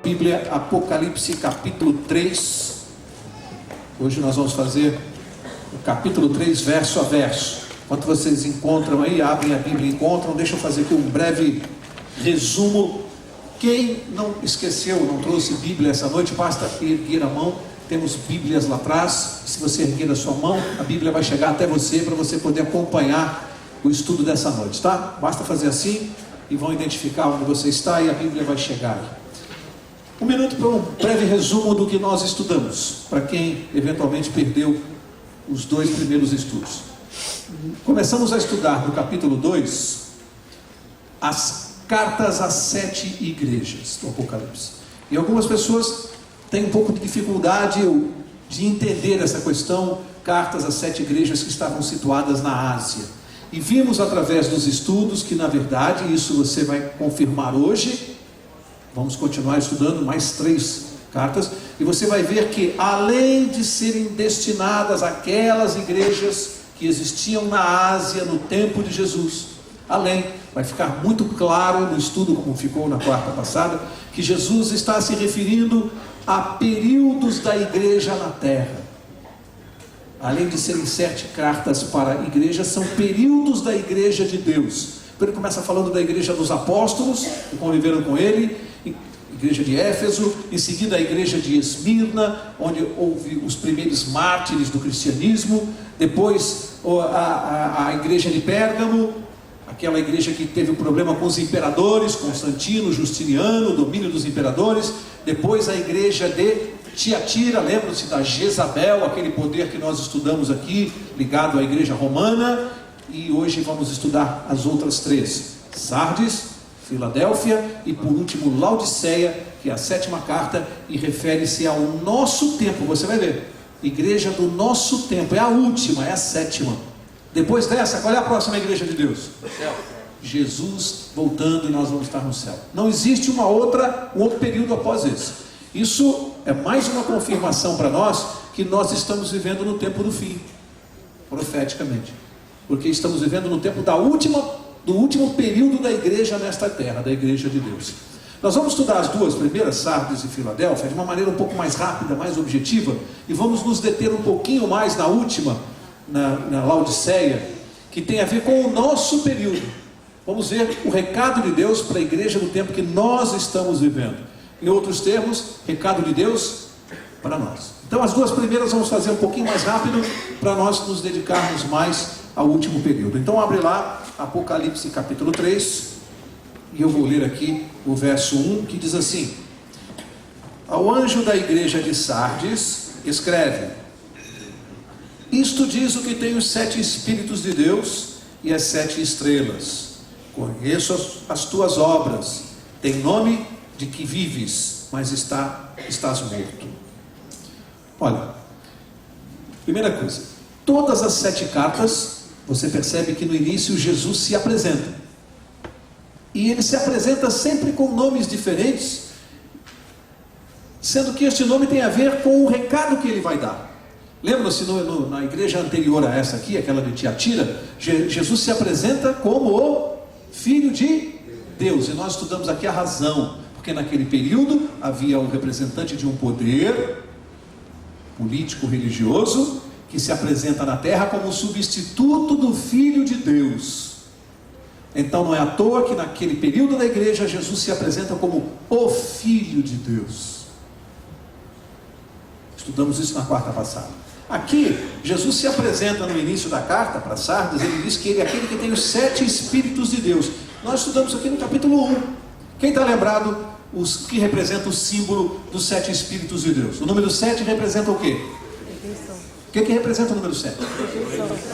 Bíblia, Apocalipse capítulo 3. Hoje nós vamos fazer o capítulo 3, verso a verso. Enquanto vocês encontram aí, abrem a Bíblia e encontram, deixa eu fazer aqui um breve resumo. Quem não esqueceu, não trouxe Bíblia essa noite, basta erguer a mão. Temos Bíblias lá atrás. Se você erguer a sua mão, a Bíblia vai chegar até você para você poder acompanhar o estudo dessa noite, tá? Basta fazer assim e vão identificar onde você está e a Bíblia vai chegar. Um minuto para um breve resumo do que nós estudamos, para quem eventualmente perdeu os dois primeiros estudos. Começamos a estudar no capítulo 2 as cartas às 7 igrejas do Apocalipse. E algumas pessoas têm um pouco de dificuldade de entender essa questão, cartas às 7 igrejas que estavam situadas na Ásia. E vimos através dos estudos que, na verdade, isso você vai confirmar hoje. Vamos continuar estudando mais 3 cartas. E você vai ver que, além de serem destinadas àquelas igrejas que existiam na Ásia no tempo de Jesus, vai ficar muito claro no estudo, como ficou na quarta passada, que Jesus está se referindo a períodos da igreja na terra. Além de serem 7 cartas para a igreja, são períodos da igreja de Deus. Ele começa falando da igreja dos apóstolos, que conviveram com ele, igreja de Éfeso, em seguida a igreja de Esmirna, onde houve os primeiros mártires do cristianismo, depois a igreja de Pérgamo, aquela igreja que teve um problema com os imperadores, Constantino, Justiniano, o domínio dos imperadores, depois a igreja de Tiatira, lembram-se da Jezabel, aquele poder que nós estudamos aqui, ligado à igreja romana, e hoje vamos estudar as outras 3, Sardes, Filadélfia e por último Laodiceia, que é a 7ª carta e refere-se ao nosso tempo. Você vai ver, igreja do nosso tempo, é a última, é a 7ª. Depois dessa, qual é a próxima igreja de Deus? Céu. Jesus voltando e nós vamos estar no céu. Não existe um outro período após esse. Isso é mais uma confirmação para nós que nós estamos vivendo no tempo do fim, profeticamente, porque estamos vivendo no tempo do último período da igreja nesta terra, da igreja de Deus. Nós vamos estudar as 2 primeiras, Sardes e Filadélfia, de uma maneira um pouco mais rápida, mais objetiva, e vamos nos deter um pouquinho mais na última, na Laodiceia, que tem a ver com o nosso período. Vamos ver o recado de Deus para a igreja no tempo que nós estamos vivendo. Em outros termos, recado de Deus para nós. Então as 2 primeiras vamos fazer um pouquinho mais rápido, para nós nos dedicarmos mais ao último período. Então abre lá Apocalipse capítulo 3, e eu vou ler aqui o verso 1, que diz assim: ao anjo da igreja de Sardes escreve: isto diz o que tem os 7 Espíritos de Deus e as 7 estrelas. Conheço as tuas obras, tem nome de que vives, mas estás morto. Olha, primeira coisa, todas as 7 cartas, você percebe que no início Jesus se apresenta, e ele se apresenta sempre com nomes diferentes, sendo que este nome tem a ver com o recado que ele vai dar. Lembra-se na igreja anterior a essa aqui, aquela de Tiatira, Jesus se apresenta como o Filho de Deus, e nós estudamos aqui a razão, porque naquele período havia um representante de um poder político religioso que se apresenta na terra como substituto do Filho de Deus. Então não é à toa que naquele período da igreja Jesus se apresenta como o Filho de Deus. Estudamos isso na quarta passada. Aqui Jesus se apresenta no início da carta para Sardes, ele diz que ele é aquele que tem os 7 Espíritos de Deus. Nós estudamos aqui no capítulo 1. Quem está lembrado os que representa o símbolo dos 7 Espíritos de Deus? O número 7 representa o quê? Perfeição. O que representa o número 7?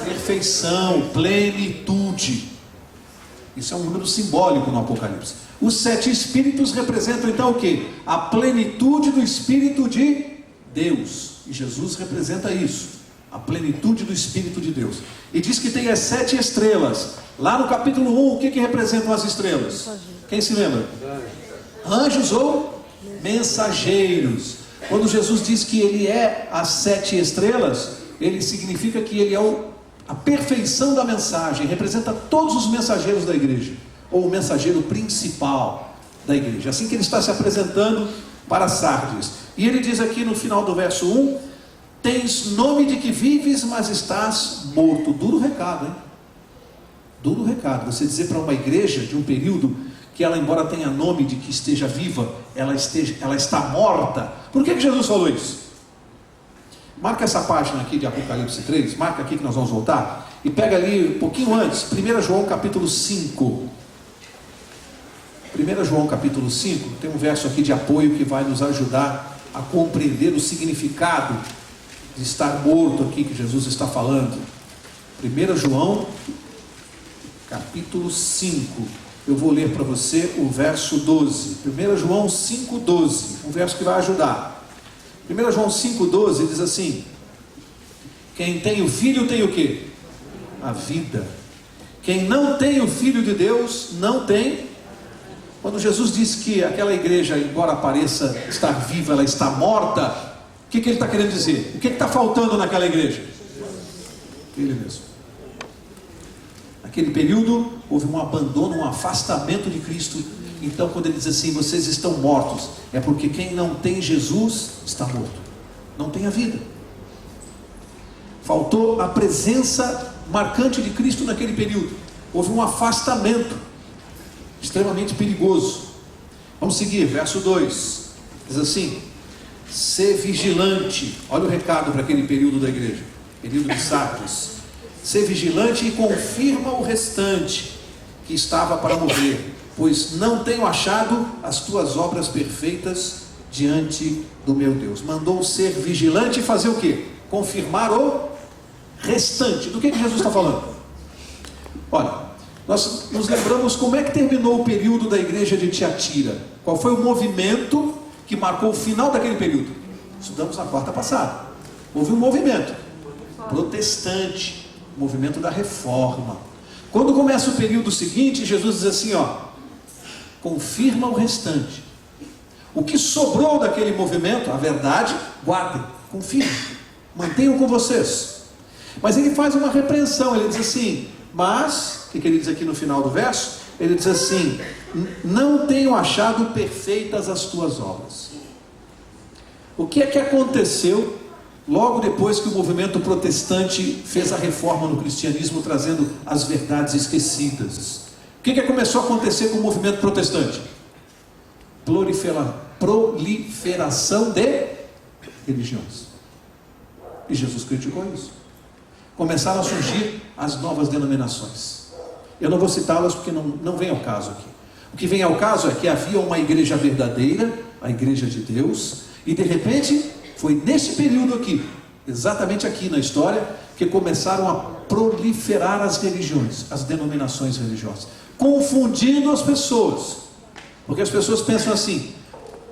Perfeição, plenitude. Isso é um número simbólico no Apocalipse. Os 7 Espíritos representam então o quê? A plenitude do Espírito de Deus. E Jesus representa isso, a plenitude do Espírito de Deus. E diz que tem as 7 estrelas. Lá no capítulo 1, o que representam as estrelas? Quem se lembra? Anjos ou mensageiros. Quando Jesus diz que ele é as 7 estrelas, ele significa que ele é a perfeição da mensagem, representa todos os mensageiros da igreja, ou o mensageiro principal da igreja. Assim que ele está se apresentando para Sardes. E ele diz aqui no final do verso 1: tens nome de que vives, mas estás morto. Duro recado, hein? Duro recado. Você dizer para uma igreja de um período que ela, embora tenha nome de que esteja viva, ela está morta. Por que Jesus falou isso? Marca essa página aqui de Apocalipse 3, marca aqui que nós vamos voltar, e pega ali um pouquinho antes, 1 João capítulo 5. 1 João capítulo 5, tem um verso aqui de apoio que vai nos ajudar a compreender o significado de estar morto aqui que Jesus está falando. 1 João capítulo 5, eu vou ler para você o verso 12. 1 João 5,12, um verso que vai ajudar. 1 João 5,12 diz assim: quem tem o Filho tem o quê? A vida. Quem não tem o Filho de Deus não tem. Quando Jesus disse que aquela igreja, embora pareça estar viva, ela está morta, o que ele está querendo dizer? O que está faltando naquela igreja? Ele mesmo. Naquele período houve um abandono, um afastamento de Cristo. Então quando ele diz assim, vocês estão mortos, é porque quem não tem Jesus está morto, não tem a vida. Faltou a presença marcante de Cristo naquele período. Houve um afastamento extremamente perigoso. Vamos seguir, verso 2 diz assim: ser vigilante. Olha o recado para aquele período da igreja, período de Sardes. Ser vigilante e confirma o restante que estava para morrer, pois não tenho achado as tuas obras perfeitas diante do meu Deus. Mandou ser vigilante e fazer o quê? Confirmar o restante. Do que Jesus está falando? Olha, nós nos lembramos como é que terminou o período da igreja de Tiatira. Qual foi o movimento que marcou o final daquele período? Estudamos na quarta passada. Houve um movimento protestante, movimento da reforma. Quando começa o período seguinte, Jesus diz assim, confirma o restante. O que sobrou daquele movimento, a verdade, guardem, confirmem, mantenham com vocês. Mas ele faz uma repreensão, ele diz assim, mas, o que ele diz aqui no final do verso? Ele diz assim, não tenho achado perfeitas as tuas obras. O que é que aconteceu logo depois que o movimento protestante fez a reforma no cristianismo, trazendo as verdades esquecidas? O que começou a acontecer com o movimento protestante? Proliferação de religiões. E Jesus criticou isso. Começaram a surgir as novas denominações. Eu não vou citá-las porque não vem ao caso aqui. O que vem ao caso é que havia uma igreja verdadeira, a igreja de Deus, e de repente foi nesse período aqui, exatamente aqui na história, que começaram a proliferar as religiões, as denominações religiosas, confundindo as pessoas, porque as pessoas pensam assim,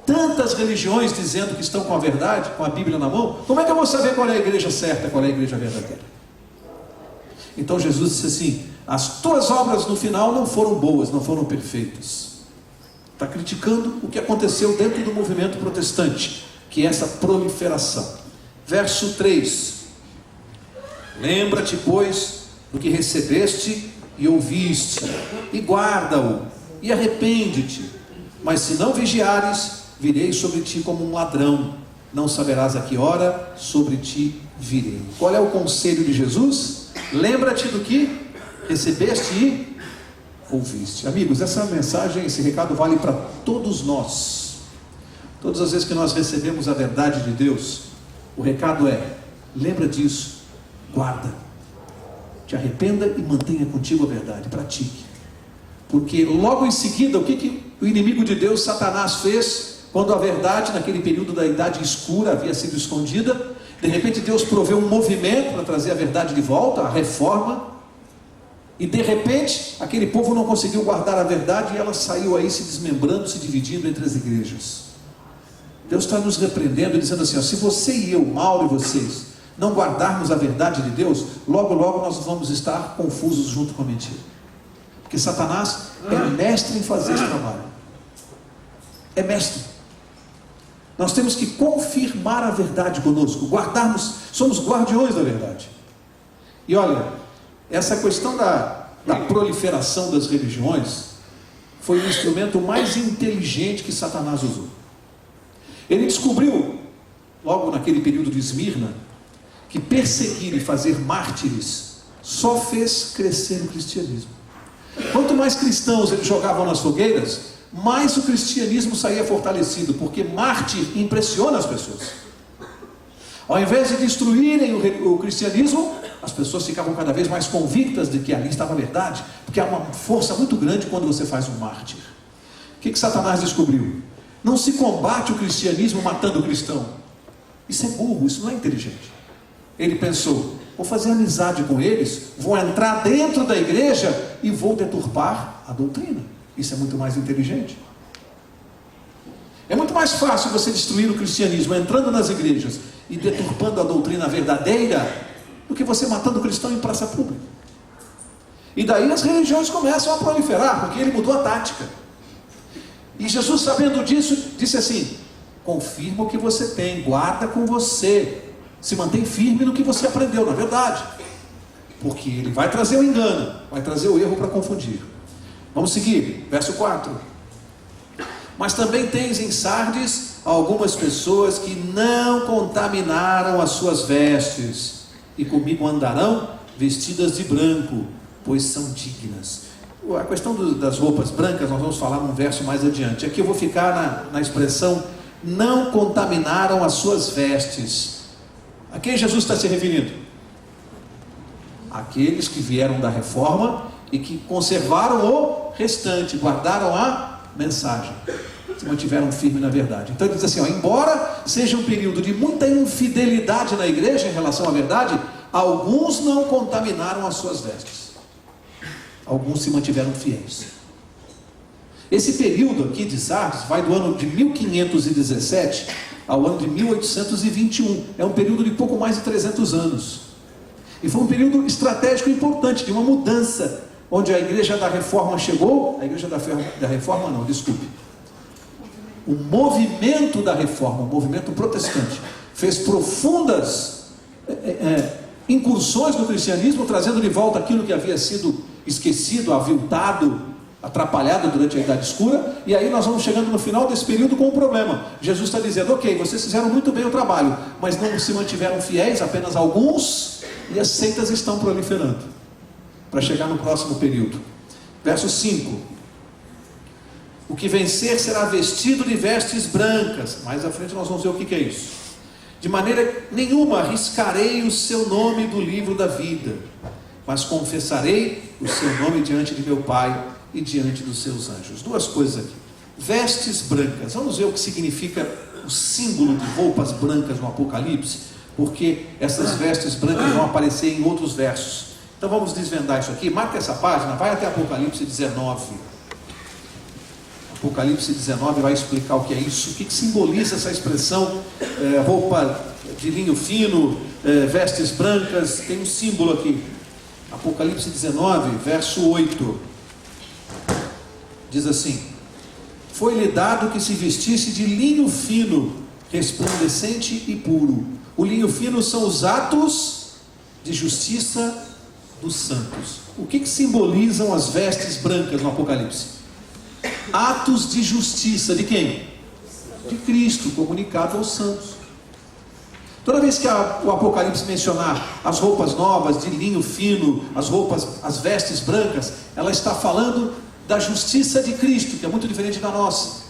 tantas religiões dizendo que estão com a verdade, com a Bíblia na mão, como é que eu vou saber qual é a igreja certa, qual é a igreja verdadeira? Então Jesus disse assim, as tuas obras no final não foram boas, não foram perfeitas. Está criticando o que aconteceu dentro do movimento protestante, que é essa proliferação. Verso 3: lembra-te, pois, do que recebeste e ouviste, e guarda-o, e arrepende-te. Mas se não vigiares, virei sobre ti como um ladrão, não saberás a que hora sobre ti virei. Qual é o conselho de Jesus? Lembra-te do que recebeste e ouviste. Amigos, essa mensagem, esse recado vale para todos nós. Todas as vezes que nós recebemos a verdade de Deus, o recado é, lembra disso, guarda, te arrependa e mantenha contigo a verdade, pratique. Porque logo em seguida, o que o inimigo de Deus, Satanás, fez? Quando a verdade, naquele período da idade escura, havia sido escondida, de repente Deus proveu um movimento para trazer a verdade de volta, a reforma, e de repente, aquele povo não conseguiu guardar a verdade, e ela saiu aí se desmembrando, se dividindo entre as igrejas. Deus está nos repreendendo, dizendo assim, se você e eu, Mauro e vocês, não guardarmos a verdade de Deus, logo logo nós vamos estar confusos junto com a mentira. Porque Satanás é mestre em fazer esse trabalho. É mestre. Nós temos que confirmar a verdade conosco, guardarmos, somos guardiões da verdade. E olha, essa questão da proliferação das religiões foi o instrumento mais inteligente que Satanás usou. Ele descobriu, logo naquele período de Esmirna, que perseguir e fazer mártires só fez crescer o cristianismo. Quanto mais cristãos eles jogavam nas fogueiras, mais o cristianismo saía fortalecido, porque mártir impressiona as pessoas. Ao invés de destruírem o cristianismo, as pessoas ficavam cada vez mais convictas de que ali estava a verdade, porque há uma força muito grande quando você faz um mártir. O que Satanás descobriu? Não se combate o cristianismo matando o cristão. Isso é burro, isso não é inteligente. Ele pensou, vou fazer amizade com eles, vou entrar dentro da igreja e vou deturpar a doutrina. Isso é muito mais inteligente. É muito mais fácil você destruir o cristianismo entrando nas igrejas e deturpando a doutrina verdadeira do que você matando o cristão em praça pública. E daí as religiões começam a proliferar, porque ele mudou a tática. E Jesus, sabendo disso, disse assim: confirma o que você tem, guarda com você, se mantém firme no que você aprendeu, na verdade, porque ele vai trazer o engano, vai trazer o erro para confundir. Vamos seguir, verso 4. Mas também tens em Sardes algumas pessoas que não contaminaram as suas vestes, e comigo andarão vestidas de branco, pois são dignas. A questão das roupas brancas nós vamos falar num verso mais adiante. Aqui eu vou ficar na expressão não contaminaram as suas vestes. A quem Jesus está se referindo? Aqueles que vieram da reforma e que conservaram o restante, guardaram a mensagem, se mantiveram firmes na verdade. Então ele diz assim, embora seja um período de muita infidelidade na igreja em relação à verdade, alguns não contaminaram as suas vestes, alguns se mantiveram fiéis. Esse período aqui de Sardes vai do ano de 1517 ao ano de 1821, é um período de pouco mais de 300 anos, e foi um período estratégico importante, de uma mudança, onde a igreja da reforma chegou, a igreja da reforma não, desculpe, o movimento da reforma, o movimento protestante, fez profundas incursões no cristianismo, trazendo de volta aquilo que havia sido esquecido, aviltado, atrapalhado durante a Idade Escura. E aí nós vamos chegando no final desse período com um problema. Jesus está dizendo, ok, vocês fizeram muito bem o trabalho, mas não se mantiveram fiéis, apenas alguns, e as seitas estão proliferando, para chegar no próximo período. Verso 5. O que vencer será vestido de vestes brancas. Mais à frente nós vamos ver o que é isso. De maneira nenhuma riscarei o seu nome do livro da vida, mas confessarei o seu nome diante de meu Pai e diante dos seus anjos. Duas coisas aqui. Vestes brancas. Vamos ver o que significa o símbolo de roupas brancas no Apocalipse, porque essas vestes brancas vão aparecer em outros versos. Então vamos desvendar isso aqui. Marca essa página, vai até Apocalipse 19. Apocalipse 19 vai explicar o que é isso, o que simboliza essa expressão, roupa de linho fino, vestes brancas. Tem um símbolo aqui. Apocalipse 19, verso 8, diz assim: foi-lhe dado que se vestisse de linho fino, resplandecente e puro. O linho fino são os atos de justiça dos santos. O que simbolizam as vestes brancas no Apocalipse? Atos de justiça de quem? De Cristo, comunicado aos santos. Toda vez que o Apocalipse mencionar as roupas novas, de linho fino, as vestes brancas, ela está falando da justiça de Cristo, que é muito diferente da nossa.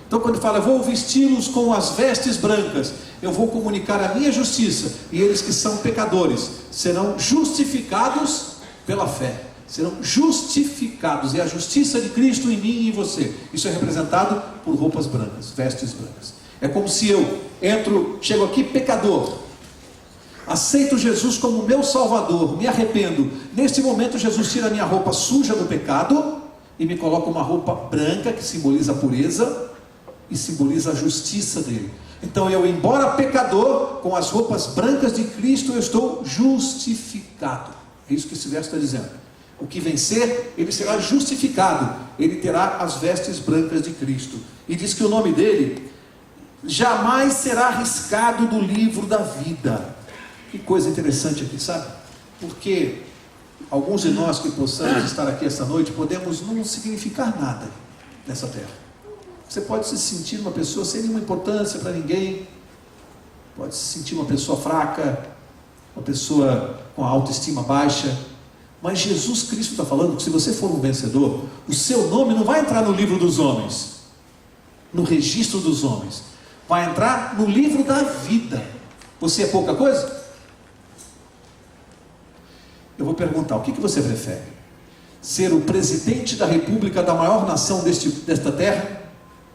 Então quando fala, vou vesti-los com as vestes brancas, eu vou comunicar a minha justiça, e eles que são pecadores serão justificados pela fé. Serão justificados, é a justiça de Cristo em mim e em você. Isso é representado por roupas brancas, vestes brancas. É como se eu chego aqui pecador, aceito Jesus como meu Salvador, me arrependo. Neste momento Jesus tira a minha roupa suja do pecado e me coloca uma roupa branca, que simboliza a pureza e simboliza a justiça dele. Então eu, embora pecador, com as roupas brancas de Cristo, eu estou justificado. É isso que esse verso está dizendo. O que vencer, ele será justificado, ele terá as vestes brancas de Cristo. E diz que o nome dele jamais será riscado do livro da vida. Que coisa interessante aqui, sabe? Porque alguns de nós que possamos estar aqui esta noite, podemos não significar nada nessa terra. Você pode se sentir uma pessoa sem nenhuma importância para ninguém, pode se sentir uma pessoa fraca, uma pessoa com a autoestima baixa, mas Jesus Cristo está falando que se você for um vencedor, o seu nome não vai entrar no livro dos homens, no registro dos homens, vai entrar no livro da vida. Você é pouca coisa? Eu vou perguntar, o que você prefere? Ser o presidente da república da maior nação desta terra,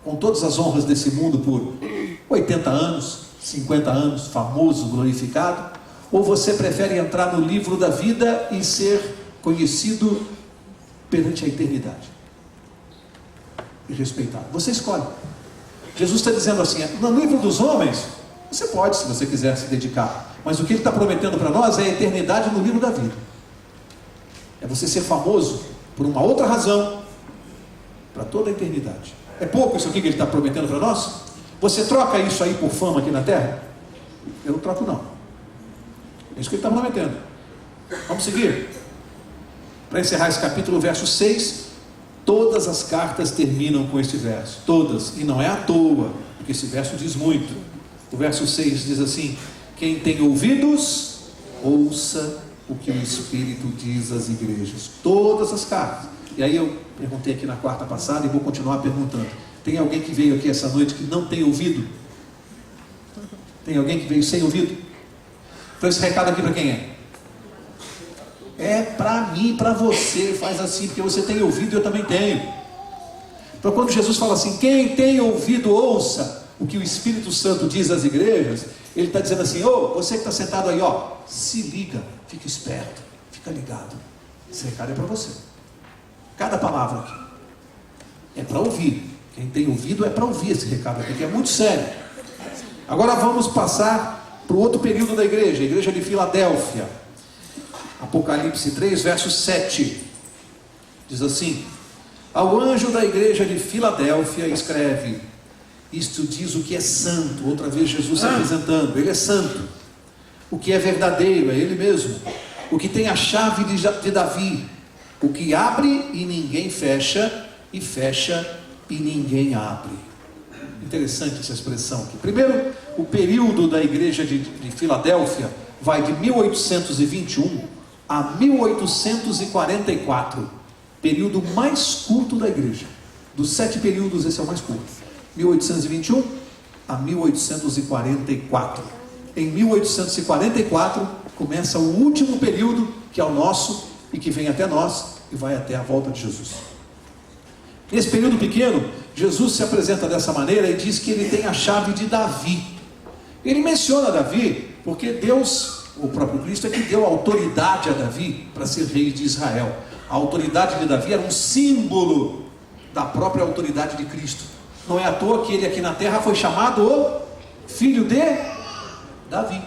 com todas as honras desse mundo por 80 anos, 50 anos, famoso, glorificado? Ou você prefere entrar no livro da vida e ser conhecido perante a eternidade e respeitado? Você escolhe. Jesus está dizendo assim, no livro dos homens, você pode, se você quiser se dedicar, mas o que ele está prometendo para nós é a eternidade no livro da vida. É você ser famoso por uma outra razão, para toda a eternidade. É pouco isso aqui que ele está prometendo para nós? Você troca isso aí por fama aqui na terra? Eu não troco não. É isso que ele está prometendo. Vamos seguir? Para encerrar esse capítulo, verso 6, todas as cartas terminam com este verso. Todas, e não é à toa, porque esse verso diz muito. O verso 6 diz assim: quem tem ouvidos, ouça o que o Espírito diz às igrejas. Todas as cartas. E aí eu perguntei aqui na quarta passada e vou continuar perguntando. Tem alguém que veio aqui essa noite que não tem ouvido? Tem alguém que veio sem ouvido? Então esse recado aqui para quem é? É para mim, para você. Faz assim, porque você tem ouvido e eu também tenho. Então quando Jesus fala assim, quem tem ouvido, ouça o que o Espírito Santo diz às igrejas, ele está dizendo assim, você que está sentado aí, se liga, fica esperto, fica ligado. Esse recado é para você. Cada palavra aqui é para ouvir. Quem tem ouvido é para ouvir esse recado aqui, que é muito sério. Agora vamos passar para o outro período da igreja, a igreja de Filadélfia. Apocalipse 3, verso 7. Diz assim: ao anjo da igreja de Filadélfia escreve: isto diz o que é santo. Outra vez Jesus se apresentando, ele é santo. O que é verdadeiro, é ele mesmo. O que tem a chave de Davi, o que abre e ninguém fecha, e fecha e ninguém abre. Interessante essa expressão aqui. Primeiro, o período da igreja de Filadélfia vai de 1821 a 1844. Período mais curto da igreja. Dos 7 períodos, esse é o mais curto. 1821 a 1844. Em 1844 começa o último período, que é o nosso e que vem até nós e vai até a volta de Jesus. Nesse período pequeno, Jesus se apresenta dessa maneira e diz que ele tem a chave de Davi. Ele menciona Davi porque Deus, o próprio Cristo, é que deu autoridade a Davi para ser rei de Israel. A autoridade de Davi era um símbolo da própria autoridade de Cristo. Não é à toa que ele aqui na terra foi chamado o filho de Davi.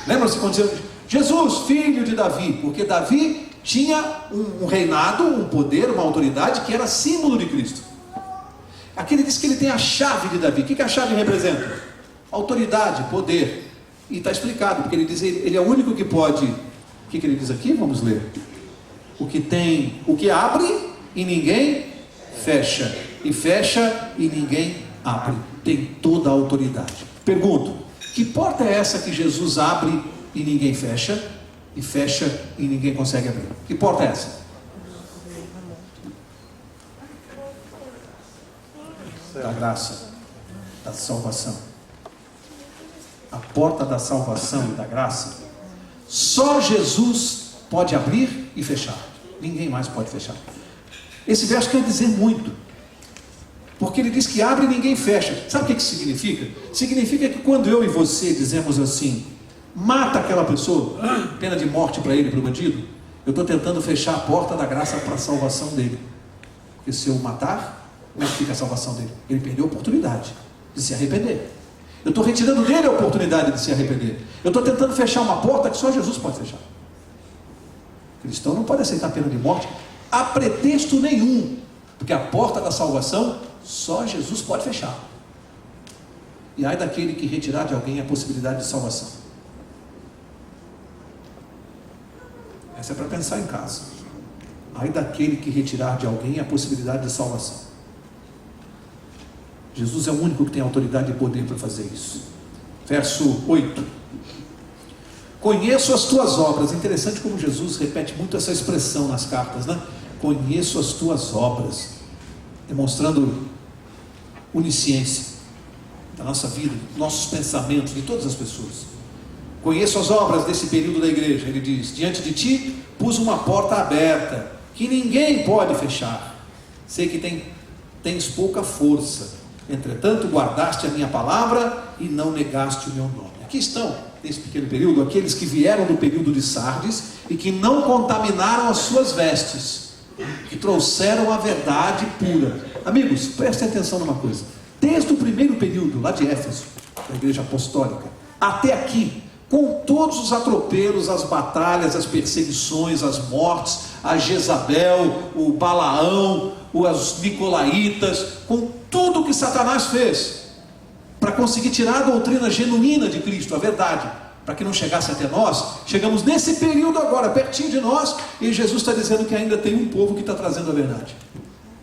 Lembra-se quando dizia Jesus, filho de Davi? Porque Davi tinha um reinado, um poder, uma autoridade que era símbolo de Cristo. Aqui ele diz que ele tem a chave de Davi. O que a chave representa? Autoridade, poder. E está explicado, porque ele diz, ele é o único que pode. O que ele diz aqui? Vamos ler. O que abre e ninguém fecha, e fecha e ninguém abre. Tem toda a autoridade. Pergunto, que porta é essa que Jesus abre e ninguém fecha, e fecha e ninguém consegue abrir? Que porta é essa? Da graça, da salvação. A porta da salvação e da graça, só Jesus pode abrir e fechar. Ninguém mais pode fechar. Esse verso quer dizer muito, porque ele diz que abre e ninguém fecha. Sabe o que isso significa? Significa que quando eu e você dizemos assim, mata aquela pessoa, pena de morte para ele, para o bandido, eu estou tentando fechar a porta da graça para a salvação dele. Porque se eu matar, como é que fica a salvação dele? Ele perdeu a oportunidade de se arrepender. Eu estou retirando dele a oportunidade de se arrepender. Eu estou tentando fechar uma porta que só Jesus pode fechar. O cristão não pode aceitar pena de morte a pretexto nenhum, porque a porta da salvação só Jesus pode fechar. E ai daquele que retirar de alguém a possibilidade de salvação. Essa é para pensar em casa. Ai daquele que retirar de alguém a possibilidade de salvação. Jesus é o único que tem autoridade e poder para fazer isso. Verso 8. Conheço as tuas obras. Interessante como Jesus repete muito essa expressão nas cartas, né? Conheço as tuas obras, demonstrando onisciência da nossa vida, nossos pensamentos, de todas as pessoas. Conheço as obras desse período da igreja. Ele diz: diante de ti pus uma porta aberta, que ninguém pode fechar. Sei que tens pouca força, entretanto guardaste a minha palavra e não negaste o meu nome. Aqui estão, nesse pequeno período, aqueles que vieram do período de Sardes e que não contaminaram as suas vestes, que trouxeram a verdade pura. Amigos, prestem atenção numa coisa. Desde o primeiro período, lá de Éfeso, da igreja apostólica, até aqui, com todos os atropelos, as batalhas, as perseguições, as mortes, a Jezabel, o Balaão, os Nicolaitas, com tudo que Satanás fez para conseguir tirar a doutrina genuína de Cristo, a verdade, para que não chegasse até nós. Chegamos nesse período agora, pertinho de nós, e Jesus está dizendo que ainda tem um povo que está trazendo a verdade.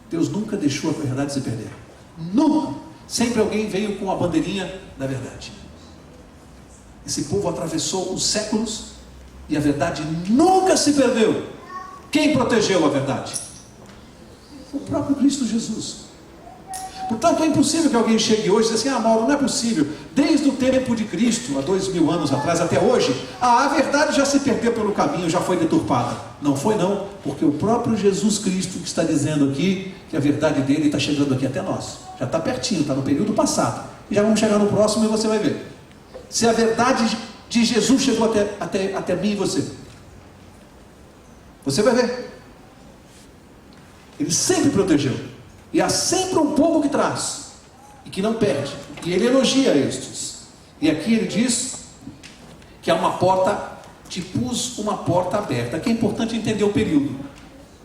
Deus nunca deixou a verdade se perder, nunca. Sempre alguém veio com a bandeirinha da verdade. Esse povo atravessou os séculos e a verdade nunca se perdeu. Quem protegeu a verdade? O próprio Cristo Jesus. Portanto, é impossível que alguém chegue hoje e diga assim: ah, Mauro, não é possível. Desde o tempo de Cristo, há 2000 anos atrás até hoje, a verdade já se perdeu pelo caminho, já foi deturpada. Não foi não, porque o próprio Jesus Cristo que está dizendo aqui que a verdade dele está chegando aqui até nós. Já está pertinho, está no período passado. E já vamos chegar no próximo e você vai ver. Se a verdade de Jesus chegou até mim e você, você vai ver. Ele sempre protegeu. E há sempre um povo que traz e que não perde. E ele elogia estes. E aqui ele diz que há uma porta, te pus uma porta aberta. Aqui é importante entender o período.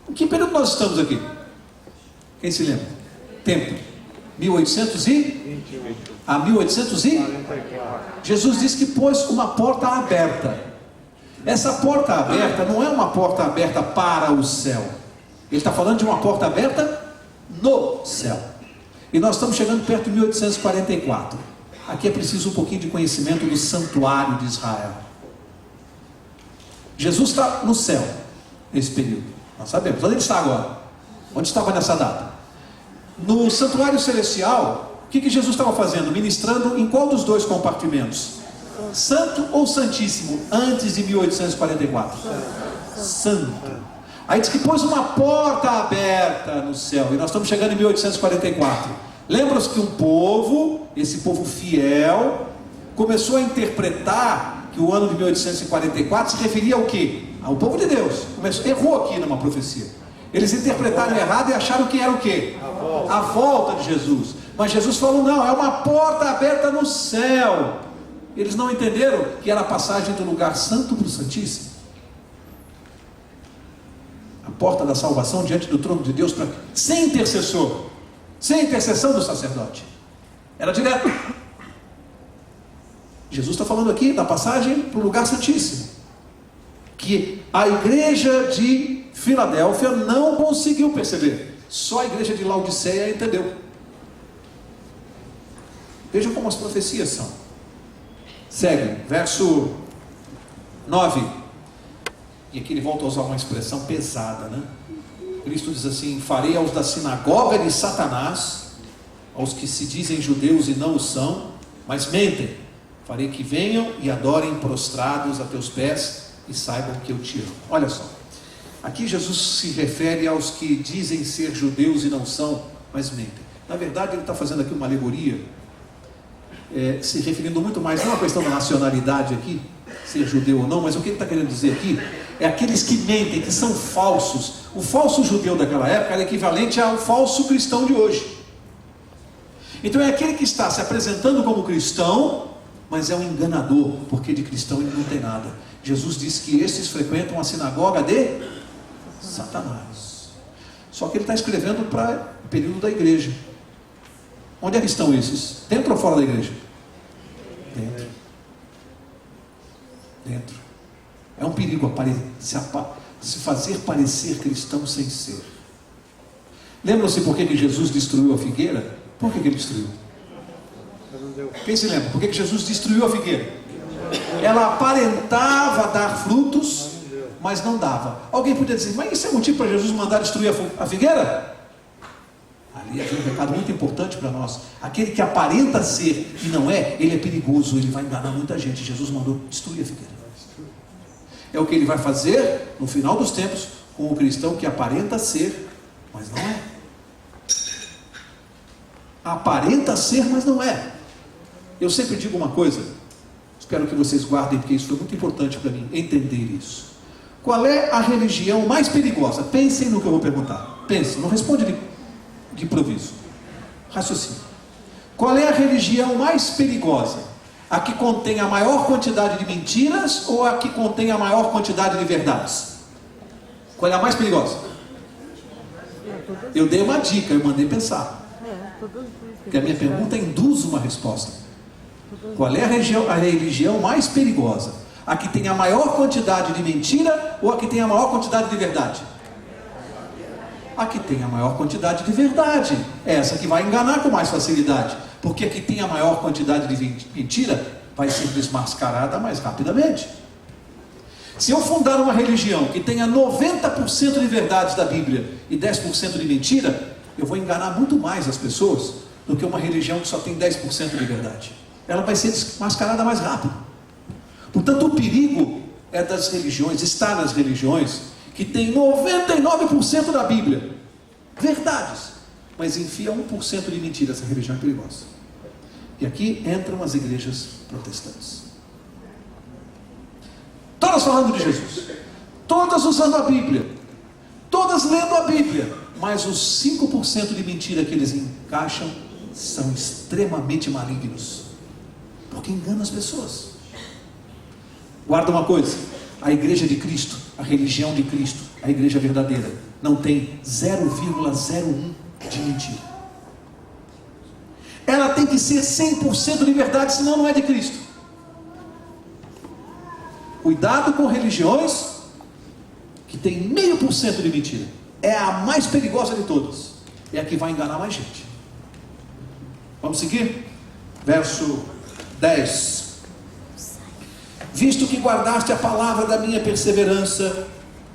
Em que período nós estamos aqui? Quem se lembra? Tempo. 1800 a 1800 Jesus disse que pôs uma porta aberta. Essa porta aberta não é uma porta aberta para o céu. Ele está falando de uma porta aberta no céu. E nós estamos chegando perto de 1844. Aqui é preciso um pouquinho de conhecimento do santuário de Israel. Jesus está no céu nesse período. Nós sabemos. Onde ele está agora? Onde estava nessa data? No santuário celestial, o que Jesus estava fazendo? Ministrando em qual dos dois compartimentos? Santo ou Santíssimo? Antes de 1844? Santo. Aí diz que pôs uma porta aberta no céu. E nós estamos chegando em 1844. Lembra-se que um povo, esse povo fiel, começou a interpretar que o ano de 1844 se referia ao quê? Ao povo de Deus. Errou aqui numa profecia. Eles interpretaram errado e acharam que era o quê? A volta de Jesus. Mas Jesus falou: não, é uma porta aberta no céu. Eles não entenderam que era a passagem do lugar santo para o Santíssimo. A porta da salvação diante do trono de Deus, sem intercessor, sem intercessão do sacerdote. Era direto. Jesus está falando aqui da passagem para o lugar santíssimo, que a igreja de Filadélfia não conseguiu perceber. Só a igreja de Laodiceia entendeu. Vejam como as profecias são. Segue, verso 9. E aqui ele volta a usar uma expressão pesada, né? Cristo diz assim: farei aos da sinagoga de Satanás, aos que se dizem judeus e não o são, mas mentem, farei que venham e adorem prostrados a teus pés e saibam que eu te amo. Olha só, aqui Jesus se refere aos que dizem ser judeus e não são, mas mentem. Na verdade ele está fazendo aqui uma alegoria, se referindo muito mais, não à questão da nacionalidade aqui, ser judeu ou não, mas o que ele está querendo dizer aqui é aqueles que mentem, que são falsos. O falso judeu daquela época era equivalente ao falso cristão de hoje. Então é aquele que está se apresentando como cristão, mas é um enganador, porque de cristão ele não tem nada. Jesus disse que esses frequentam a sinagoga de Satanás. Só que ele está escrevendo para o período da igreja. Onde é que estão esses? Dentro ou fora da igreja? Dentro. Dentro. É um perigo se fazer parecer cristão sem ser. Lembram-se por que Jesus destruiu a figueira? Por que ele destruiu? Quem se lembra? Por que Jesus destruiu a figueira? Ela aparentava dar frutos, mas não dava. Alguém podia dizer, mas isso é motivo para Jesus mandar destruir a figueira? Ali havia um recado muito importante para nós. Aquele que aparenta ser e não é, ele é perigoso, ele vai enganar muita gente. Jesus mandou destruir a figueira. É o que ele vai fazer no final dos tempos com o cristão que aparenta ser, mas não é. Aparenta ser, mas não é. Eu sempre digo uma coisa, espero que vocês guardem, porque isso foi muito importante para mim, entender isso. Qual é a religião mais perigosa? Pensem no que eu vou perguntar. Pensem, não responde de improviso. Raciocínio. Qual é a religião mais perigosa? A que contém a maior quantidade de mentiras ou a que contém a maior quantidade de verdades? Qual é a mais perigosa? Eu dei uma dica, eu mandei pensar. Porque a minha pergunta induz uma resposta. Qual é a religião mais perigosa? A que tem a maior quantidade de mentira ou a que tem a maior quantidade de verdade? A que tem a maior quantidade de verdade. É essa que vai enganar com mais facilidade. Porque a que tem a maior quantidade de mentira vai ser desmascarada mais rapidamente. Se eu fundar uma religião que tenha 90% de verdades da Bíblia e 10% de mentira, eu vou enganar muito mais as pessoas do que uma religião que só tem 10% de verdade. Ela vai ser desmascarada mais rápido. Portanto, o perigo é das religiões, está nas religiões que tem 99% da Bíblia, verdades, mas enfia 1% de mentira. Essa religião é perigosa. E aqui entram as igrejas protestantes. Todas falando de Jesus, todas usando a Bíblia, todas lendo a Bíblia, mas os 5% de mentira que eles encaixam são extremamente malignos, porque enganam as pessoas. Guarda uma coisa, a igreja de Cristo, a religião de Cristo, a igreja verdadeira, não tem 0,01 de mentira. Ela tem que ser 100% de verdade, senão não é de Cristo. Cuidado com religiões que tem 0,5% de mentira. É a mais perigosa de todas. É a que vai enganar mais gente. Vamos seguir? Verso 10. Visto que guardaste a palavra da minha perseverança,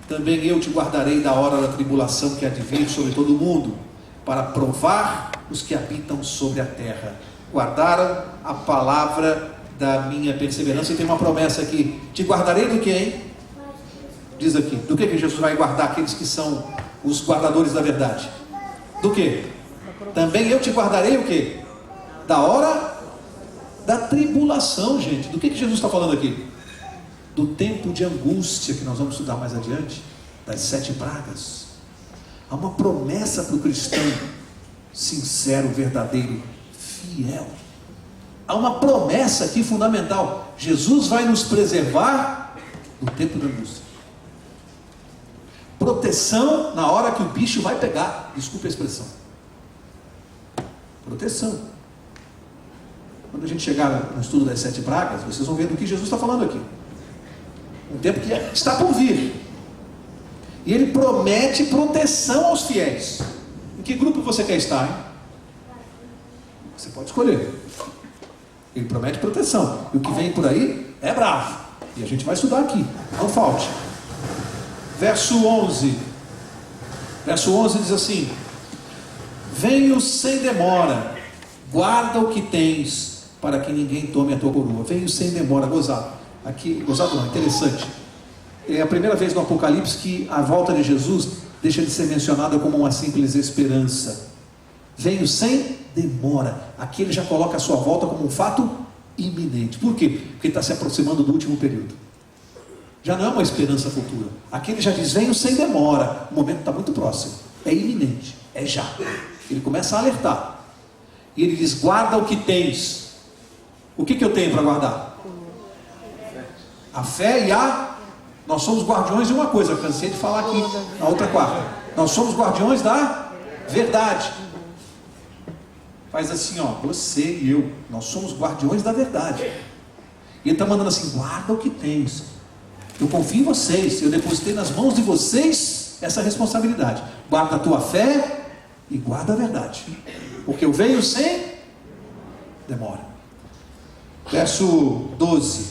também eu te guardarei da hora da tribulação que há de vir sobre todo o mundo, para provar os que habitam sobre a terra. Guardaram a palavra da minha perseverança. E tem uma promessa aqui: te guardarei do que, hein? Diz aqui, do que Jesus vai guardar aqueles que são os guardadores da verdade? Do que? Também eu te guardarei o que? Da hora da tribulação, gente. Do que Jesus está falando aqui? Do tempo de angústia, que nós vamos estudar mais adiante, das 7 pragas. Há uma promessa para o cristão sincero, verdadeiro, fiel. Há uma promessa aqui fundamental: Jesus vai nos preservar do tempo da angústia. Proteção na hora que o bicho vai pegar. Desculpe a expressão. Proteção. Quando a gente chegar no estudo das 7 pragas, vocês vão ver do que Jesus está falando aqui. Um tempo que está por vir. E ele promete proteção aos fiéis. Em que grupo você quer estar, hein? Você pode escolher. Ele promete proteção. E o que vem por aí é bravo. E a gente vai estudar aqui. Não falte. Verso 11. Verso 11 diz assim: venho sem demora, guarda o que tens, para que ninguém tome a tua coroa. Venho sem demora. Gozado. Aqui, gozado não, interessante. É a primeira vez no Apocalipse que a volta de Jesus deixa de ser mencionada como uma simples esperança. Venho sem demora. Aqui ele já coloca a sua volta como um fato iminente. Por quê? Porque ele está se aproximando do último período. Já não é uma esperança futura. Aqui ele já diz: venho sem demora. O momento está muito próximo. É iminente. É já. Ele começa a alertar. E ele diz: guarda o que tens. O que eu tenho para guardar? A fé e a... Nós somos guardiões de uma coisa. Eu cansei de falar aqui na outra quarta. Nós somos guardiões da verdade. Faz assim, ó, você e eu, nós somos guardiões da verdade. E ele está mandando assim: guarda o que tens. Eu confio em vocês, eu depositei nas mãos de vocês essa responsabilidade. Guarda a tua fé e guarda a verdade. porque eu venho sem demora. Verso 12: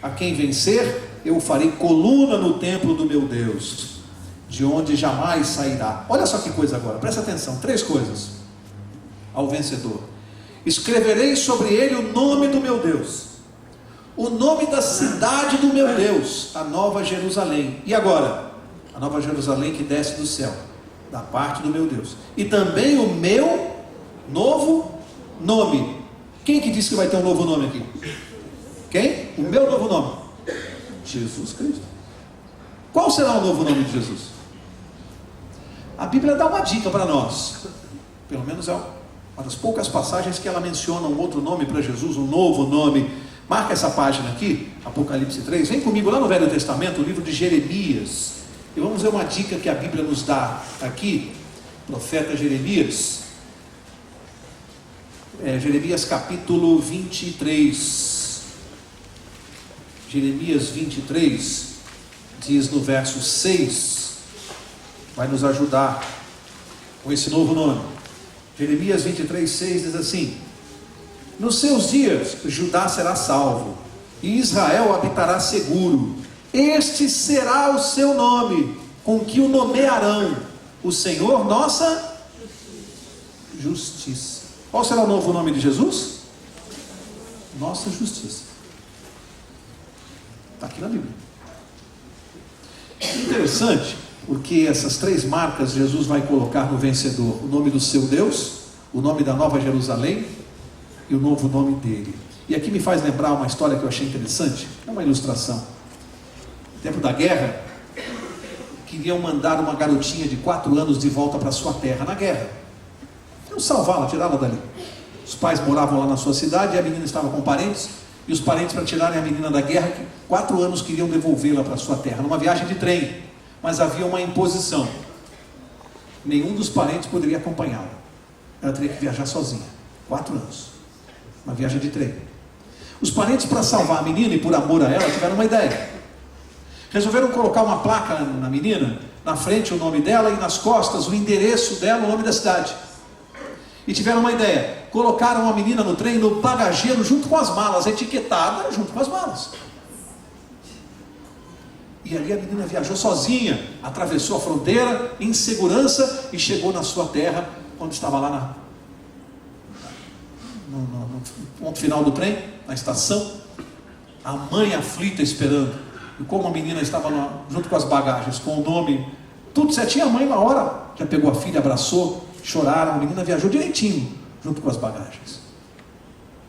a quem vencer, eu farei coluna no templo do meu Deus, de onde jamais sairá. Olha só que coisa agora, presta atenção, 3 coisas ao vencedor: escreverei sobre ele o nome do meu Deus, o nome da cidade do meu Deus, a Nova Jerusalém. E agora? A Nova Jerusalém que desce do céu, da parte do meu Deus, e também o meu novo nome. Quem que disse que vai ter um novo nome aqui? Quem? O meu novo nome? Jesus Cristo. Qual será o novo nome de Jesus? A Bíblia dá uma dica para nós, pelo menos é uma das poucas passagens que ela menciona um outro nome para Jesus, um novo nome. Marca essa página aqui, Apocalipse 3, vem comigo lá no Velho Testamento, o livro de Jeremias, e vamos ver uma dica que a Bíblia nos dá aqui, profeta Jeremias. Jeremias capítulo 23, Jeremias 23, diz no verso 6, vai nos ajudar com esse novo nome. Jeremias 23, 6 diz assim: nos seus dias Judá será salvo, e Israel habitará seguro. Este será o seu nome, com que o nomearão: o Senhor nossa justiça. Qual será o novo nome de Jesus? Nossa justiça. Está aqui na Bíblia. Interessante, porque essas 3 marcas Jesus vai colocar no vencedor: o nome do seu Deus, o nome da Nova Jerusalém e o novo nome dele. E aqui me faz lembrar uma história que eu achei interessante, é uma ilustração. No tempo da guerra, queriam mandar uma garotinha de 4 anos de volta para sua terra na guerra. Queriam salvá-la, tirá-la dali. Os pais moravam lá na sua cidade e a menina estava com parentes, e os parentes, para tirarem a menina da guerra, 4 anos queriam devolvê-la para sua terra, numa viagem de trem, mas havia uma imposição: nenhum dos parentes poderia acompanhá-la, ela teria que viajar sozinha. 4 anos, uma viagem de trem. Os parentes, para salvar a menina e por amor a ela, tiveram uma ideia. Resolveram colocar uma placa na menina, na frente o nome dela e nas costas o endereço dela, o nome da cidade. E tiveram uma ideia: colocaram a menina no trem, no bagageiro, junto com as malas, etiquetada junto com as malas. E ali a menina viajou sozinha, atravessou a fronteira em segurança e chegou na sua terra, quando estava lá no ponto final do trem, na estação. A mãe aflita esperando, e como a menina estava junto com as bagagens, com o nome tudo certinho, a mãe na hora já pegou a filha, abraçou, choraram, a menina viajou direitinho junto com as bagagens.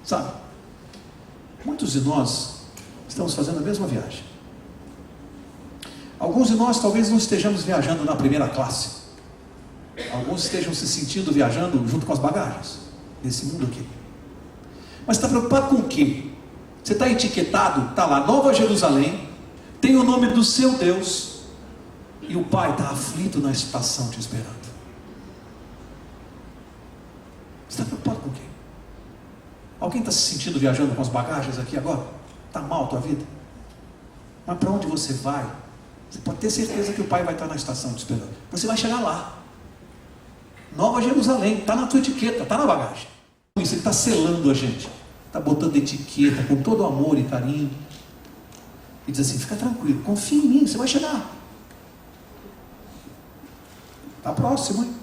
Sabe, muitos de nós estamos fazendo a mesma viagem. Alguns de nós talvez não estejamos viajando na primeira classe, alguns estejam se sentindo viajando junto com as bagagens nesse mundo aqui. Mas está preocupado com o quê? Você está etiquetado, está lá Nova Jerusalém, tem o nome do seu Deus, e o pai está aflito na estação te esperando. Você está preocupado com o quê? Alguém está se sentindo viajando com as bagagens aqui agora? Está mal a tua vida? Mas para onde você vai? Você pode ter certeza que o pai vai estar na estação te esperando. Você vai chegar lá. Nova Jerusalém, está na tua etiqueta, está na bagagem. Isso, ele está selando a gente, está botando etiqueta com todo amor e carinho, e diz assim: fica tranquilo, confia em mim, você vai chegar. Está próximo, hein?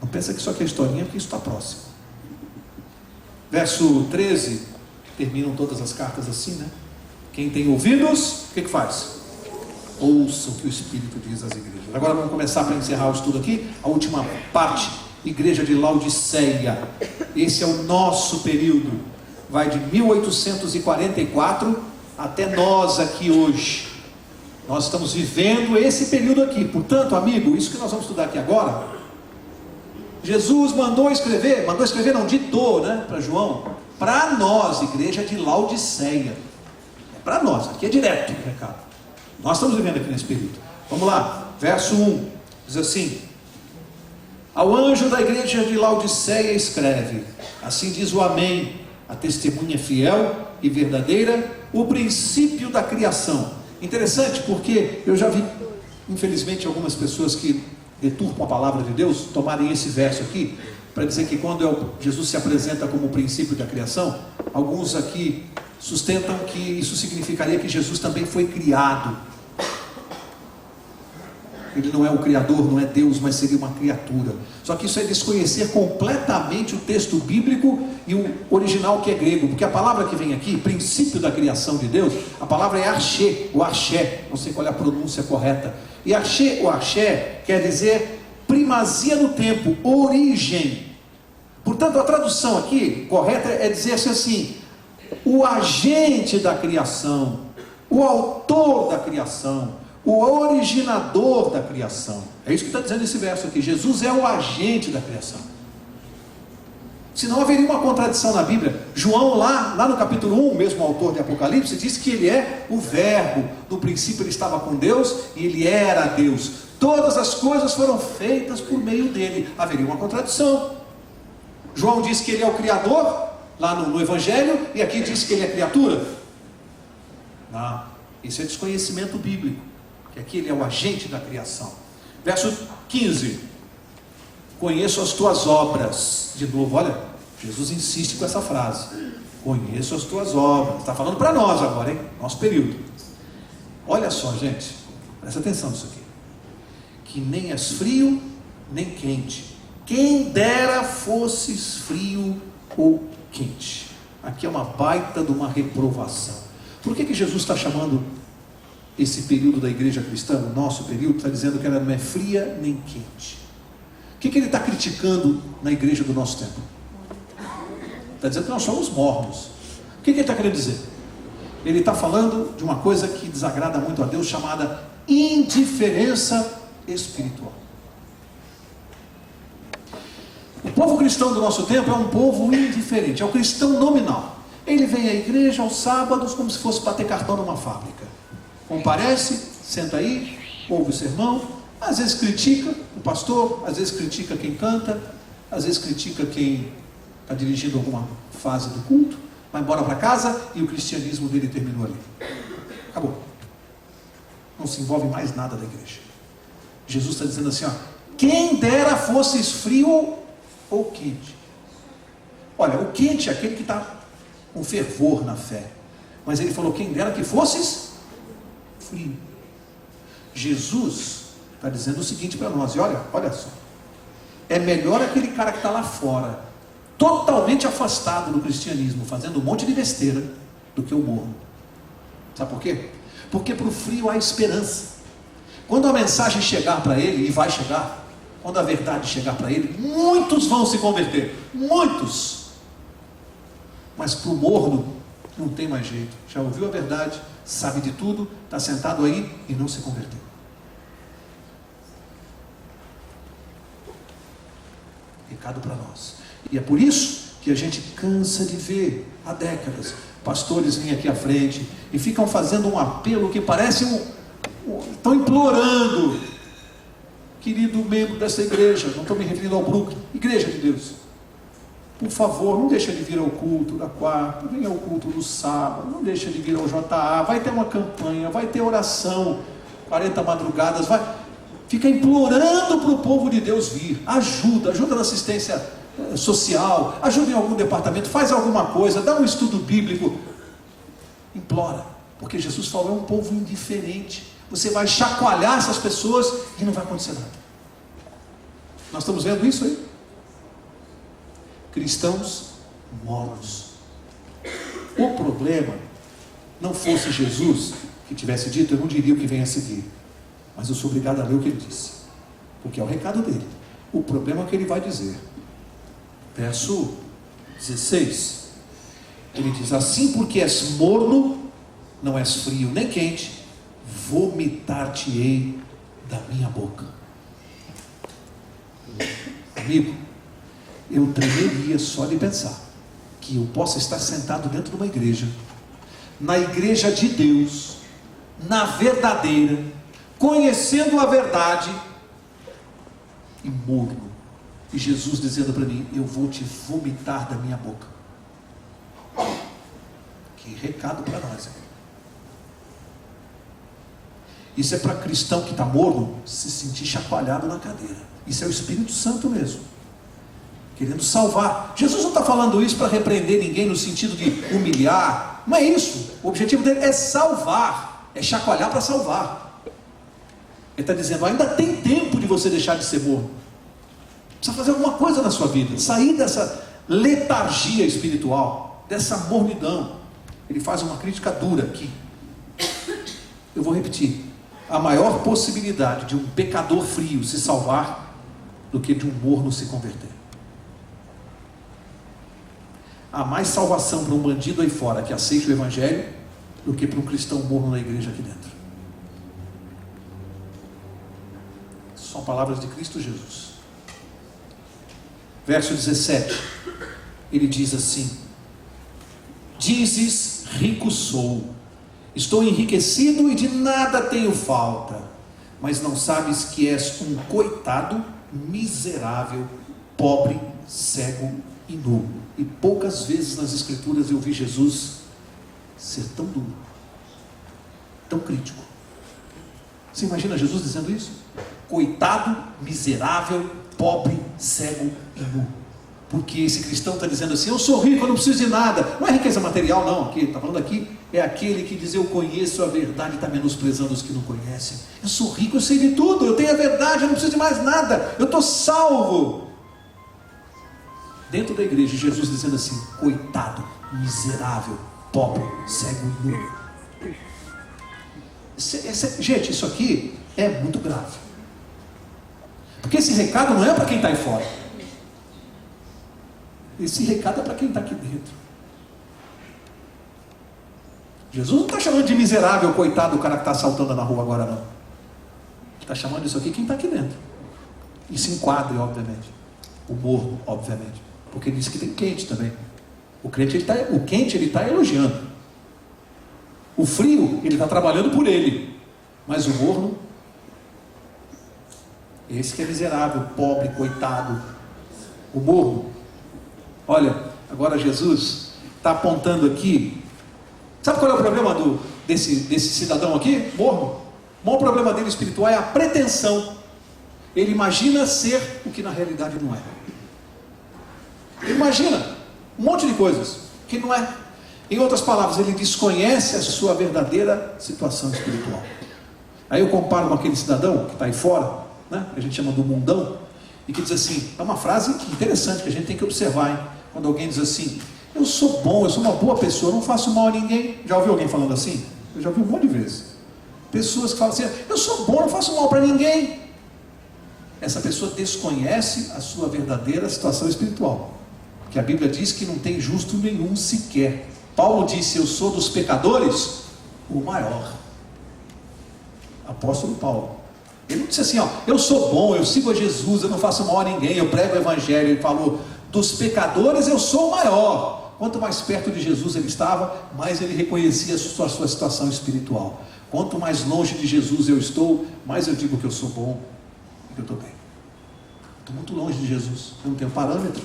Não pensa que isso aqui é historinha, porque isso está próximo. Verso 13, terminam todas as cartas assim, né? Quem tem ouvidos, o que faz? Ouça o que o Espírito diz às igrejas. Agora vamos começar, para encerrar o estudo aqui, a última parte, igreja de Laodiceia. Esse é o nosso período, vai de 1844 até nós aqui hoje. Nós estamos vivendo esse período aqui. Portanto, amigo, isso que nós vamos estudar aqui agora, Jesus mandou escrever não, ditou, né, para João, para nós, igreja de Laodiceia. É para nós, aqui é direto o recado. Nós estamos vivendo aqui nesse período. Vamos lá, verso 1, diz assim: ao anjo da igreja de Laodiceia escreve: assim diz o Amém, a testemunha fiel e verdadeira, o princípio da criação. Interessante, porque eu já vi, infelizmente, algumas pessoas que deturpam a palavra de Deus tomarem esse verso aqui para dizer que quando Jesus se apresenta como o princípio da criação, alguns aqui sustentam que isso significaria que Jesus também foi criado. Ele não é o Criador, não é Deus, mas seria uma criatura. Só que isso é desconhecer completamente o texto bíblico e o original, que é grego, porque a palavra que vem aqui, princípio da criação de Deus, a palavra é arché, ou arché, não sei qual é a pronúncia correta. E arché ou arché quer dizer primazia no tempo, origem. Portanto, a tradução aqui correta é dizer assim: o agente da criação, o autor da criação, o originador da criação. É isso que está dizendo esse verso aqui. Jesus é o agente da criação. Senão haveria uma contradição na Bíblia. João lá no capítulo 1, mesmo autor de Apocalipse, diz que ele é o verbo. No princípio ele estava com Deus e ele era Deus. Todas as coisas foram feitas por meio dele. Haveria uma contradição. João diz que ele é o Criador, lá no Evangelho, e aqui diz que ele é criatura. Não, isso é desconhecimento bíblico. Que aqui ele é o agente da criação. Verso 15: conheço as tuas obras. De novo, olha, Jesus insiste com essa frase: conheço as tuas obras. Está falando para nós agora, hein? Nosso período. Olha só, gente, presta atenção nisso aqui: que nem és frio nem quente. Quem dera fosses frio ou quente. Aqui é uma baita de uma reprovação. Por que Jesus está chamando esse período da igreja cristã, o nosso período, está dizendo que ela não é fria nem quente? O que ele está criticando na igreja do nosso tempo? Está dizendo que nós somos mornos. O que ele está querendo dizer? Ele está falando de uma coisa que desagrada muito a Deus, chamada indiferença espiritual. O povo cristão do nosso tempo é um povo indiferente, é o cristão nominal. Ele vem à igreja aos sábados como se fosse bater cartão numa fábrica. Comparece, senta aí, ouve o sermão, às vezes critica o pastor, às vezes critica quem canta, às vezes critica quem está dirigindo alguma fase do culto, vai embora para casa e o cristianismo dele terminou ali. Acabou. Não se envolve mais nada da igreja. Jesus está dizendo assim, ó: quem dera fosses frio ou quente. Olha, o quente é aquele que está com fervor na fé. Mas ele falou: quem dera que fosses frio. Jesus está dizendo o seguinte para nós, e olha só: é melhor aquele cara que está lá fora, totalmente afastado do cristianismo, fazendo um monte de besteira, do que o morno. Sabe por quê? Porque para o frio há esperança. Quando a mensagem chegar para ele, e vai chegar, quando a verdade chegar para ele, muitos vão se converter, muitos. Mas para o morno não tem mais jeito. Já ouviu a verdade, sabe de tudo, está sentado aí e não se converteu. Recado para nós. E é por isso que a gente cansa de ver há décadas pastores vêm aqui à frente e ficam fazendo um apelo que parece estão implorando: querido membro dessa igreja, não estou me referindo ao Brooklyn, igreja de Deus, por favor, não deixa de vir ao culto da quarta, venha ao culto do sábado, não deixa de vir ao JA, vai ter uma campanha, vai ter oração, 40 madrugadas, fica implorando para o povo de Deus vir, ajuda na assistência social, ajuda em algum departamento, faz alguma coisa, dá um estudo bíblico, implora, porque Jesus falou: é um povo indiferente. Você vai chacoalhar essas pessoas e não vai acontecer nada. Nós estamos vendo isso aí. Cristãos mornos. O problema não fosse Jesus que tivesse dito, eu não diria o que vem a seguir, mas eu sou obrigado a ler o que ele disse, porque é o recado dele. O problema é o que ele vai dizer. Verso 16, ele diz: assim porque és morno, não és frio nem quente, vomitar-te-ei da minha boca. Amigo, eu tremeria só de pensar que eu possa estar sentado dentro de uma igreja, na igreja de Deus, na verdadeira, conhecendo a verdade, e morno, e Jesus dizendo para mim: eu vou te vomitar da minha boca. Que recado para nós, hein? Isso é para cristão que está morno se sentir chacoalhado na cadeira. Isso é o Espírito Santo mesmo. querendo salvar. Jesus não está falando isso para repreender ninguém no sentido de humilhar, não é isso. O objetivo dele é salvar, é chacoalhar para salvar. Ele está dizendo, ainda tem tempo de você deixar de ser morno. Precisa fazer alguma coisa na sua vida, sair dessa letargia espiritual, dessa mornidão. Ele faz uma crítica dura aqui. Eu vou repetir: há maior possibilidade de um pecador frio se salvar do que de um morno se converter. Há mais salvação para um bandido aí fora que aceite o evangelho do que para um cristão morno na igreja aqui dentro. São palavras de Cristo Jesus. Verso 17, ele diz assim: dizes, rico sou, estou enriquecido e de nada tenho falta, mas não sabes que és um coitado, miserável, pobre, cego e nu. E poucas vezes nas escrituras eu vi Jesus ser tão duro, tão crítico. Você imagina Jesus dizendo isso? Coitado, miserável, pobre, cego e nu. Porque esse cristão está dizendo assim: eu sou rico, eu não preciso de nada. Não é riqueza material não, aqui está falando aqui, é aquele que diz eu conheço a verdade e está menosprezando os que não conhecem. Eu sou rico, eu sei de tudo, eu tenho a verdade, eu não preciso de mais nada, eu estou salvo. Dentro da igreja, Jesus dizendo assim: coitado, miserável, pobre, cego e nu. Gente, isso aqui é muito grave, porque esse recado não é para quem está aí fora, esse recado é para quem está aqui dentro. Jesus não está chamando de miserável, coitado, o cara que está assaltando na rua agora, não. Está chamando isso aqui quem está aqui dentro. E se enquadre, obviamente. O morno, obviamente, porque ele disse que tem quente também. O quente ele está elogiando. O frio ele está trabalhando por ele. Mas o morno, esse que é miserável, pobre, coitado. O morno. Olha, agora Jesus está apontando aqui. Sabe qual é o problema desse cidadão aqui? Morno. O maior problema dele espiritual é a pretensão. Ele imagina ser o que na realidade não é. Ele imagina um monte de coisas que não é. Em outras palavras, ele desconhece a sua verdadeira situação espiritual. Aí eu comparo com aquele cidadão que está aí fora, né? Que a gente chama do mundão, e que diz assim, é uma frase interessante que a gente tem que observar, hein? Quando alguém diz assim: eu sou bom, eu sou uma boa pessoa, eu não faço mal a ninguém. Já ouviu alguém falando assim? Eu já ouvi um monte de vezes. Pessoas que falam assim: eu sou bom, não faço mal para ninguém. Essa pessoa desconhece a sua verdadeira situação espiritual, que a Bíblia diz que não tem justo nenhum sequer. Paulo disse: eu sou dos pecadores o maior. Apóstolo Paulo. Ele não disse assim: ó, eu sou bom, eu sigo a Jesus, eu não faço mal a ninguém, eu prego o evangelho. Ele falou: dos pecadores eu sou o maior. Quanto mais perto de Jesus ele estava, mais ele reconhecia a sua situação espiritual. Quanto mais longe de Jesus eu estou, mais eu digo que eu sou bom e que eu estou bem. Estou muito longe de Jesus, eu não tenho parâmetro,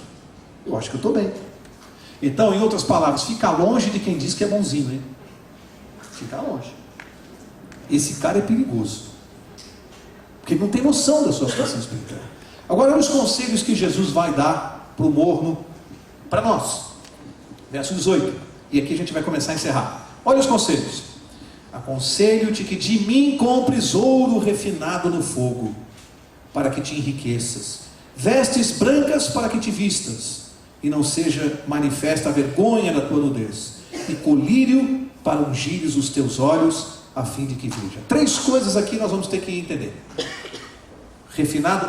eu acho que eu estou bem. Então, em outras palavras, fica longe de quem diz que é bonzinho, hein? Fica longe. Esse cara é perigoso, porque ele não tem noção da sua situação espiritual. Agora, olha os conselhos que Jesus vai dar para o morno, para nós. Verso 18, e aqui a gente vai começar a encerrar. Olha os conselhos: aconselho-te que de mim compres ouro refinado no fogo, para que te enriqueças, vestes brancas para que te vistas, e não seja manifesta a vergonha da tua nudez, e colírio para ungires os teus olhos, a fim de que veja. 3 coisas aqui nós vamos ter que entender: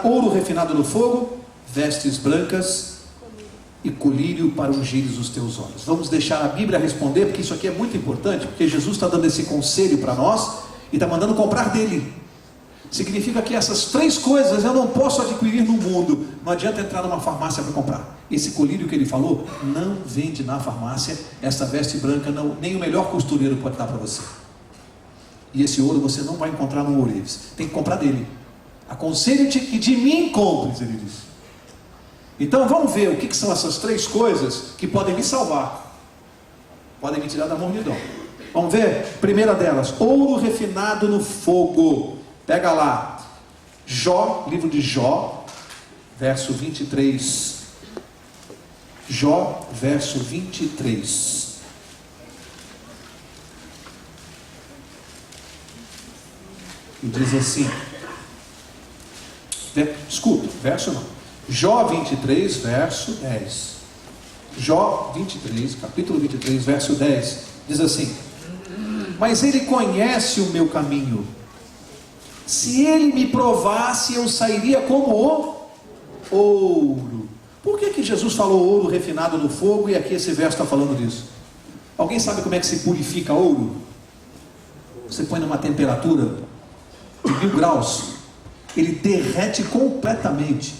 ouro refinado no fogo, vestes brancas e colírio para ungires os teus olhos. Vamos deixar a Bíblia responder, porque isso aqui é muito importante, porque Jesus está dando esse conselho para nós e está mandando comprar dele. Significa que essas 3 coisas eu não posso adquirir no mundo. Não adianta entrar numa farmácia para comprar. Esse colírio que ele falou não vende na farmácia. Essa veste branca não, nem o melhor costureiro pode dar para você. E esse ouro você não vai encontrar no ourives, tem que comprar dele. Aconselho-te que de mim compres, ele disse. Então vamos ver o que são essas 3 coisas que podem me salvar, podem me tirar da mornidão. Vamos ver? Primeira delas, ouro refinado no fogo. Pega lá, Jó, livro de Jó, verso 23 Jó, verso 23. E diz assim, escuta, verso não. Jó 23, verso 10. Jó 23, capítulo 23, verso 10, diz assim: mas ele conhece o meu caminho. Se ele me provasse, eu sairia como o ouro. Por que Jesus falou ouro refinado no fogo e aqui esse verso está falando disso? Alguém sabe como é que se purifica ouro? Você põe numa temperatura de 1000 graus, ele derrete completamente.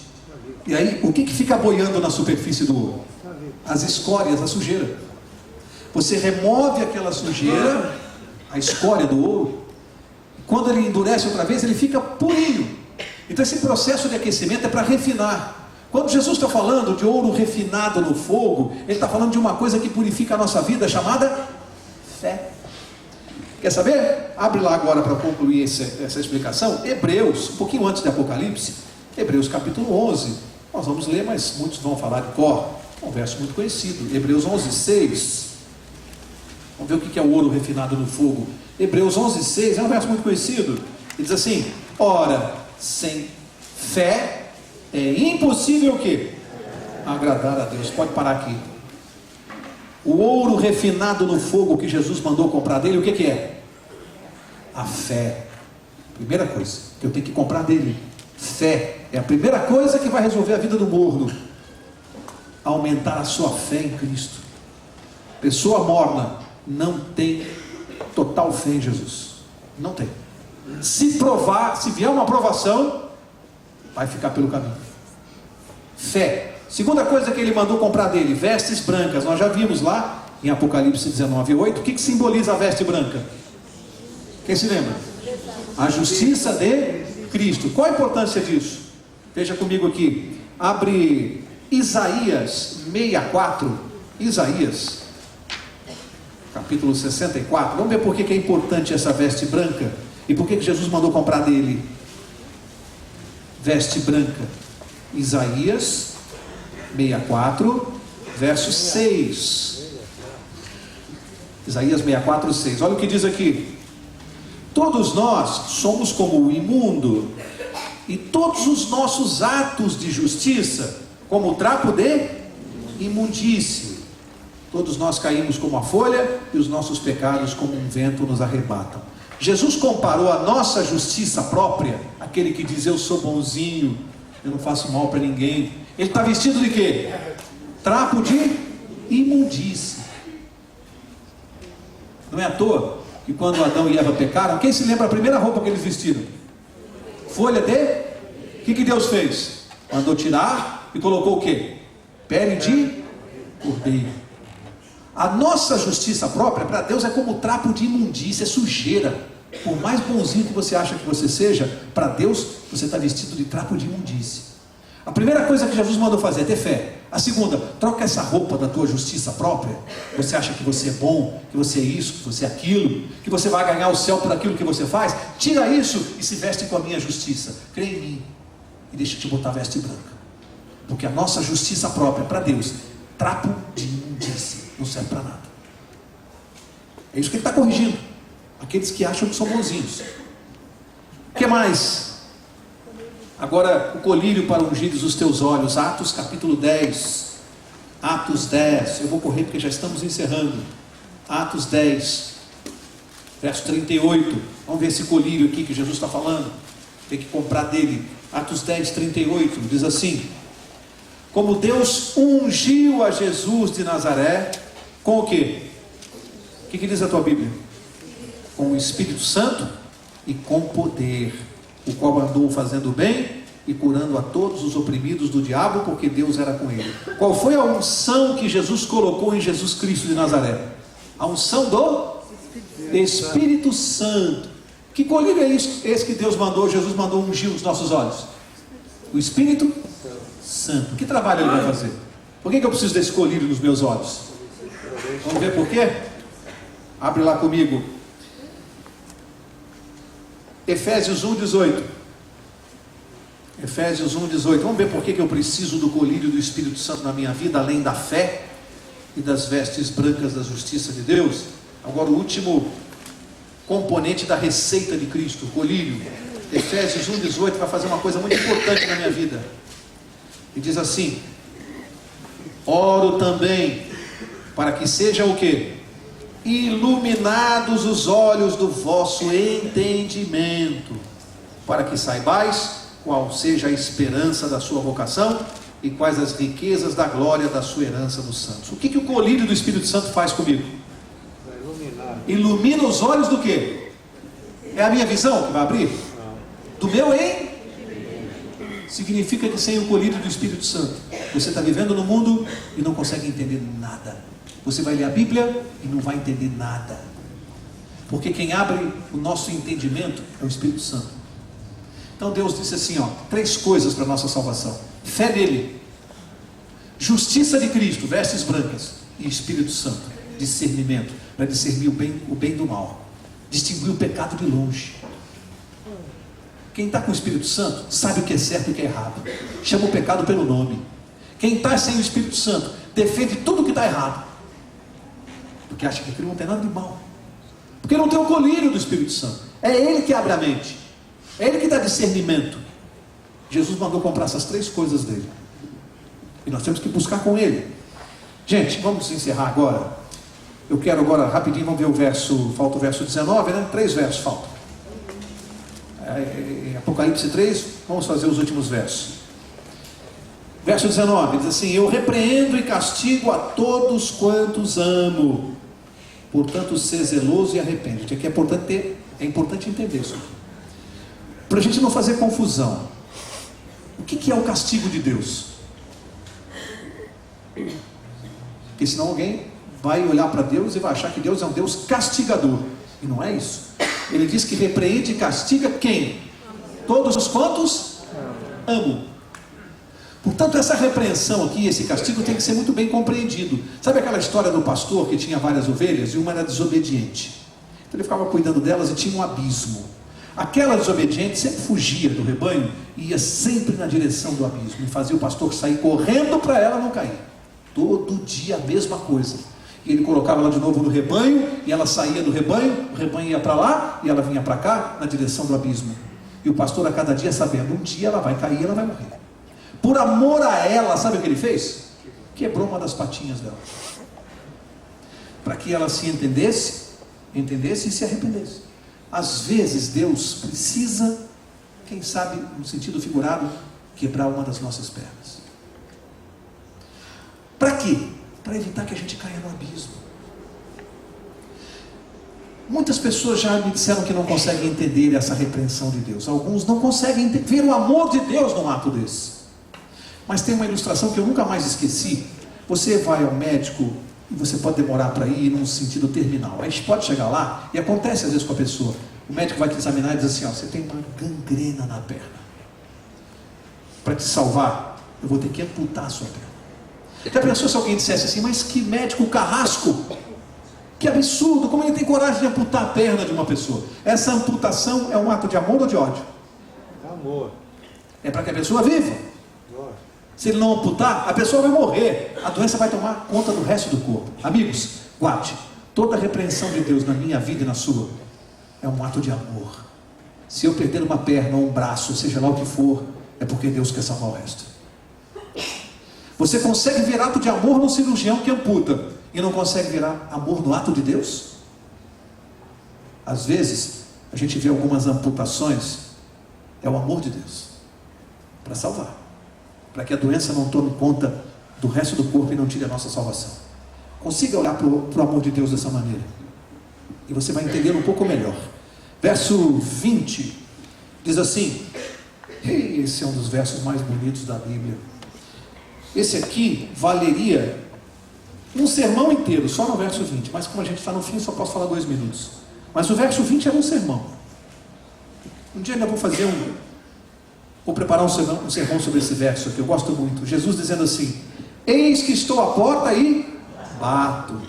E aí, o que fica boiando na superfície do ouro? As escórias, a sujeira. Você remove aquela sujeira, a escória do ouro. Quando ele endurece outra vez, ele fica purinho. Então esse processo de aquecimento é para refinar. Quando Jesus está falando de ouro refinado no fogo, ele está falando de uma coisa que purifica a nossa vida, chamada fé. Quer saber? Abre lá agora para concluir essa explicação. Hebreus, um pouquinho antes de Apocalipse, Hebreus capítulo 11. Nós vamos ler, mas muitos vão falar de cor. É um verso muito conhecido. Hebreus 11, 6. Vamos ver o que é o ouro refinado no fogo. Hebreus 11, 6 é um verso muito conhecido. Ele diz assim: ora, sem fé é impossível o quê? Agradar a Deus. Pode parar aqui. O ouro refinado no fogo que Jesus mandou comprar dele, o que é? A fé. Primeira coisa que eu tenho que comprar dele. Fé é a primeira coisa que vai resolver a vida do morno. Aumentar a sua fé em Cristo. Pessoa morna não tem total fé em Jesus. Não tem. Se provar, se vier uma provação, vai ficar pelo caminho. Fé. Segunda coisa que ele mandou comprar dele, vestes brancas. Nós já vimos lá em Apocalipse 19, 8. O que simboliza a veste branca? Quem se lembra? A justiça de Cristo. Qual a importância disso? Veja comigo aqui. Abre Isaías 64. Isaías, capítulo 64. Vamos ver por que é importante essa veste branca. E por que Jesus mandou comprar dele veste branca. Isaías 64, verso 6. Isaías 64, 6. Olha o que diz aqui: todos nós somos como o imundo, e todos os nossos atos de justiça como o trapo de imundície. Todos nós caímos como a folha, e os nossos pecados como um vento nos arrebatam. Jesus comparou a nossa justiça própria, aquele que diz eu sou bonzinho, eu não faço mal para ninguém. Ele está vestido de quê? Trapo de imundície. Não é à toa que quando Adão e Eva pecaram, quem se lembra a primeira roupa que eles vestiram? Folha de... O que Deus fez? Mandou tirar e colocou o quê? Pele de cordeiro. A nossa justiça própria para Deus é como trapo de imundícia, é sujeira. Por mais bonzinho que você acha que você seja, para Deus você está vestido de trapo de imundícia. A primeira coisa que Jesus mandou fazer é ter fé. A segunda, troca essa roupa da tua justiça própria. Você acha que você é bom, que você é isso, que você é aquilo, que você vai ganhar o céu por aquilo que você faz? Tira isso e se veste com a minha justiça. Crê em mim e deixa eu te botar a veste branca. Porque a nossa justiça própria para Deus, trapo de imundícia, não serve para nada. É isso que ele está corrigindo. Aqueles que acham que são bonzinhos. O que mais? Agora, o colírio para ungires os teus olhos. Atos capítulo 10. Atos 10. Eu vou correr porque já estamos encerrando. Atos 10, verso 38. Vamos ver esse colírio aqui que Jesus está falando. Tem que comprar dele. Atos 10, 38. Diz assim: como Deus ungiu a Jesus de Nazaré, com o quê? O que diz a tua Bíblia? Com o Espírito Santo e com poder, o qual andou fazendo bem e curando a todos os oprimidos do diabo, porque Deus era com ele. Qual foi a unção que Jesus colocou em Jesus Cristo de Nazaré? A unção do Espírito Santo. Que colírio é esse que Deus mandou, Jesus mandou ungir os nossos olhos? O Espírito Santo. Que trabalho ele vai fazer? Por que eu preciso desse colírio nos meus olhos? Vamos ver por quê? Abre lá comigo. Efésios 1, 18. Efésios 1:18. Vamos ver por que eu preciso do colírio do Espírito Santo na minha vida, além da fé e das vestes brancas da justiça de Deus. Agora o último componente da receita de Cristo, o colírio. Efésios 1:18 vai fazer uma coisa muito importante na minha vida. E diz assim: oro também para que sejam o quê? Iluminados os olhos do vosso entendimento, para que saibais qual seja a esperança da sua vocação e quais as riquezas da glória da sua herança dos santos. O que o colírio do Espírito Santo faz comigo? Ilumina os olhos do quê? É a minha visão que vai abrir? Do meu significa que sem o colírio do Espírito Santo, você está vivendo no mundo e não consegue entender nada. Você vai ler a Bíblia e não vai entender nada. Porque quem abre o nosso entendimento é o Espírito Santo. Então Deus disse assim, 3 coisas para a nossa salvação: fé nele, justiça de Cristo, vestes brancas, e Espírito Santo, discernimento, para discernir o bem do mal, distinguir o pecado de longe. Quem está com o Espírito Santo sabe o que é certo e o que é errado, chama o pecado pelo nome. Quem está sem o Espírito Santo defende tudo o que está errado, porque acha que aquilo não tem nada de mal, porque não tem o colírio do Espírito Santo. É ele que abre a mente, é ele que dá discernimento. Jesus mandou comprar essas 3 coisas dele, e nós temos que buscar com ele. Gente, vamos encerrar agora. Eu quero agora, rapidinho, vamos ver o verso, falta o verso 19, né? 3 versos faltam. Apocalipse 3, vamos fazer os últimos versos. Verso 19, diz assim: eu repreendo e castigo a todos quantos amo, portanto sê zeloso e arrepende. Aqui é importante entender isso, para a gente não fazer confusão. O que é o castigo de Deus? Porque senão alguém vai olhar para Deus e vai achar que Deus é um Deus castigador, e não é isso. Ele diz que repreende e castiga quem? Todos os quantos amam. Portanto, essa repreensão aqui, esse castigo tem que ser muito bem compreendido. Sabe aquela história do pastor que tinha várias ovelhas e uma era desobediente? Então ele ficava cuidando delas e tinha um abismo. Aquela desobediente sempre fugia do rebanho e ia sempre na direção do abismo, e fazia o pastor sair correndo para ela não cair. Todo dia a mesma coisa. E ele colocava ela de novo no rebanho, e ela saía do rebanho, o rebanho ia para lá, e ela vinha para cá, na direção do abismo. E o pastor a cada dia sabendo, um dia ela vai cair, ela vai morrer. Por amor a ela, sabe o que ele fez? Quebrou uma das patinhas dela, para que ela se entendesse e se arrependesse. Às vezes Deus precisa, quem sabe no sentido figurado, quebrar uma das nossas pernas. Para quê? Para evitar que a gente caia no abismo. Muitas pessoas já me disseram que não conseguem entender essa repreensão de Deus. Alguns não conseguem ver o amor de Deus num ato desse. Mas tem uma ilustração que eu nunca mais esqueci. Você vai ao médico e você pode demorar para ir num sentido terminal. A gente pode chegar lá, e acontece às vezes com a pessoa. O médico vai te examinar e diz assim: você tem uma gangrena na perna. Para te salvar, eu vou ter que amputar a sua perna. Já pensou se alguém dissesse assim: mas que médico carrasco, que absurdo, como ele tem coragem de amputar a perna de uma pessoa? Essa amputação é um ato de amor ou de ódio? Amor. É para que a pessoa viva. Se ele não amputar, a pessoa vai morrer, a doença vai tomar conta do resto do corpo. Amigos, guarde, toda a repreensão de Deus na minha vida e na sua é um ato de amor. Se eu perder uma perna ou um braço, seja lá o que for, é porque Deus quer salvar o resto. Você consegue ver ato de amor no cirurgião que amputa, e não consegue ver amor no ato de Deus? Às vezes a gente vê algumas amputações, é o amor de Deus para salvar, para que a doença não tome conta do resto do corpo e não tire a nossa salvação. Consiga olhar para o amor de Deus dessa maneira, e você vai entender um pouco melhor. Verso 20 diz assim, esse é um dos versos mais bonitos da Bíblia. Esse aqui valeria um sermão inteiro, só no verso 20, mas como a gente está no fim, só posso falar 2 minutos. Mas o verso 20 era um sermão. Um dia ainda vou preparar um sermão sobre esse verso aqui, eu gosto muito. Jesus dizendo assim: eis que estou à porta e bato.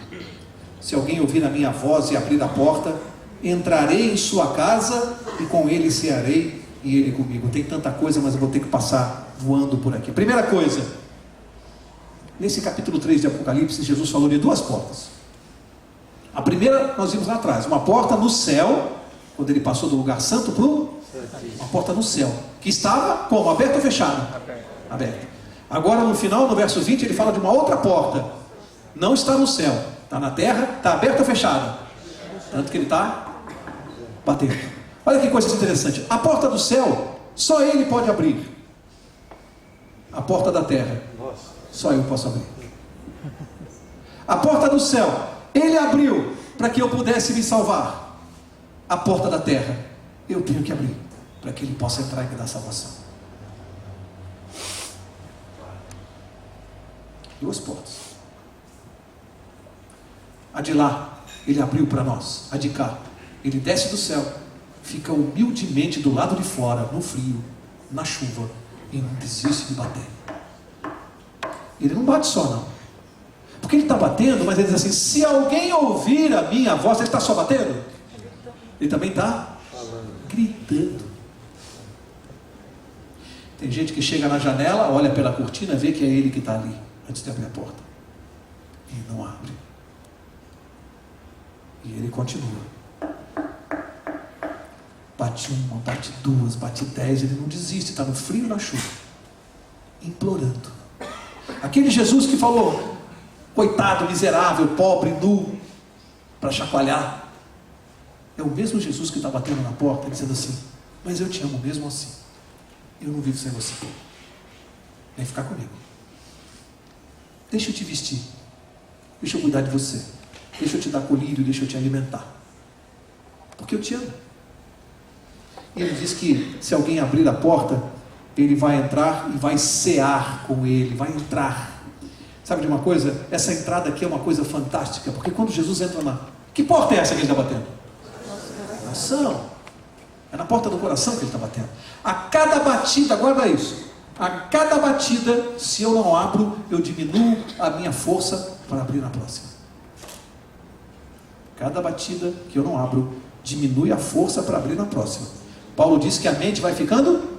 Se alguém ouvir a minha voz e abrir a porta, entrarei em sua casa e com ele cearei e Ele comigo. Tem tanta coisa, mas eu vou ter que passar voando por aqui. Primeira coisa, nesse capítulo 3 de Apocalipse, Jesus falou de duas portas. A primeira, nós vimos lá atrás, uma porta no céu, quando Ele passou do lugar santo para uma porta no céu, que estava como? Aberta ou fechada? Aberta. Agora no final, no verso 20, Ele fala de uma outra porta, não está no céu, está na terra, está aberta ou fechada? Tanto que Ele está batendo. Olha que coisa interessante, a porta do céu, só Ele pode abrir. A porta da terra, só eu posso abrir. A porta do céu, Ele abriu para que eu pudesse me salvar. A porta da terra, eu tenho que abrir para que Ele possa entrar e me dar salvação. Duas portas. A de lá, Ele abriu para nós. A de cá, Ele desce do céu, fica humildemente do lado de fora, no frio, na chuva, e não desiste de bater. Ele não bate só não, porque Ele está batendo, mas Ele diz assim, se alguém ouvir a minha voz, Ele está só batendo? Ele também está gritando. Tem gente que chega na janela, olha pela cortina, vê que é Ele que está ali, antes de abrir a porta, e não abre. E Ele continua. Bate uma, bate duas, bate 10, Ele não desiste, está no frio e na chuva, implorando. Aquele Jesus que falou, coitado, miserável, pobre, nu, para chacoalhar, é o mesmo Jesus que está batendo na porta, dizendo assim, mas eu te amo mesmo assim, eu não vivo sem você, vem ficar comigo, deixa eu te vestir, deixa eu cuidar de você, deixa eu te dar colírio, deixa eu te alimentar, porque eu te amo. E Ele diz que se alguém abrir a porta, Ele vai entrar e vai cear com Ele, vai entrar. Sabe de uma coisa? Essa entrada aqui é uma coisa fantástica, porque quando Jesus entra na... Que porta é essa que Ele está batendo? Coração. É na porta do coração que Ele está batendo. A cada batida, guarda isso, a cada batida, se eu não abro, eu diminuo a minha força para abrir na próxima. Cada batida que eu não abro, diminui a força para abrir na próxima. Paulo diz que a mente vai ficando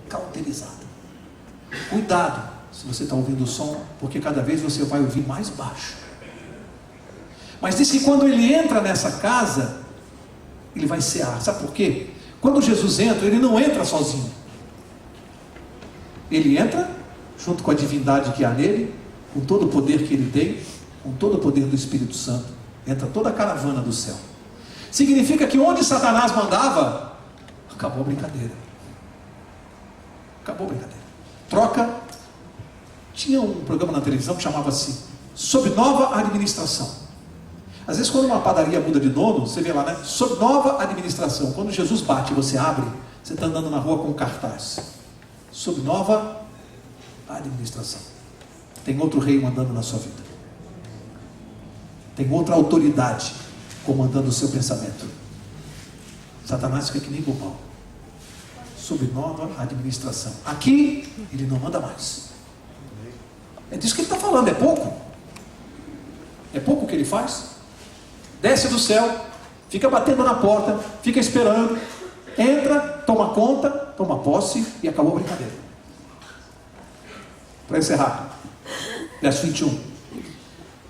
cauterizada. Cuidado se você está ouvindo o som, porque cada vez você vai ouvir mais baixo. Mas diz que quando Ele entra nessa casa, Ele vai cear. Sabe por quê? Quando Jesus entra, Ele não entra sozinho. Ele entra junto com a divindade que há nele, com todo o poder que Ele tem, com todo o poder do Espírito Santo. Entra toda a caravana do céu. Significa que onde Satanás mandava, acabou a brincadeira. Acabou a brincadeira. Troca. Tinha um programa na televisão que chamava-se Sob Nova Administração. Às vezes quando uma padaria muda de dono, você vê lá, né? Sob Nova Administração. Quando Jesus bate e você abre, você está andando na rua com um cartaz. Sob Nova Administração. Tem outro rei mandando na sua vida. Tem outra autoridade comandando o seu pensamento. Satanás fica que nem bobão. Sob nova administração. Aqui, ele não manda mais. É disso que ele está falando, é pouco. É pouco o que ele faz. Desce do céu, fica batendo na porta, fica esperando, entra, toma conta, toma posse e acabou a brincadeira. Para encerrar, verso 21.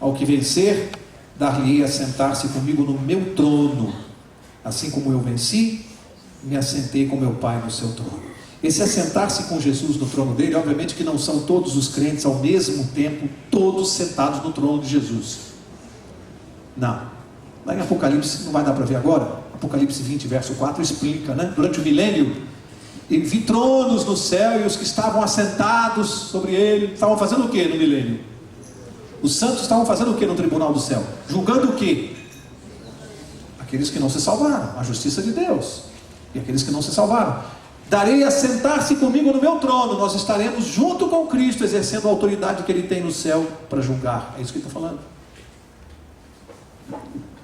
Ao que vencer, dar-lhe-ei a sentar-se comigo no meu trono, assim como eu venci, me assentei com meu Pai no seu trono. Esse assentar-se com Jesus no trono dele, obviamente que não são todos os crentes ao mesmo tempo, todos sentados no trono de Jesus. Não. Lá em Apocalipse, não vai dar para ver agora, Apocalipse 20, verso 4, explica, né? Durante o milênio, e vi tronos no céu, e os que estavam assentados sobre ele, estavam fazendo o que no milênio? Os santos estavam fazendo o que no tribunal do céu? Julgando o que? Aqueles que não se salvaram, a justiça de Deus. E aqueles que não se salvaram. Darei a sentar-se comigo no meu trono. Nós estaremos junto com Cristo, exercendo a autoridade que Ele tem no céu para julgar. É isso que Ele está falando.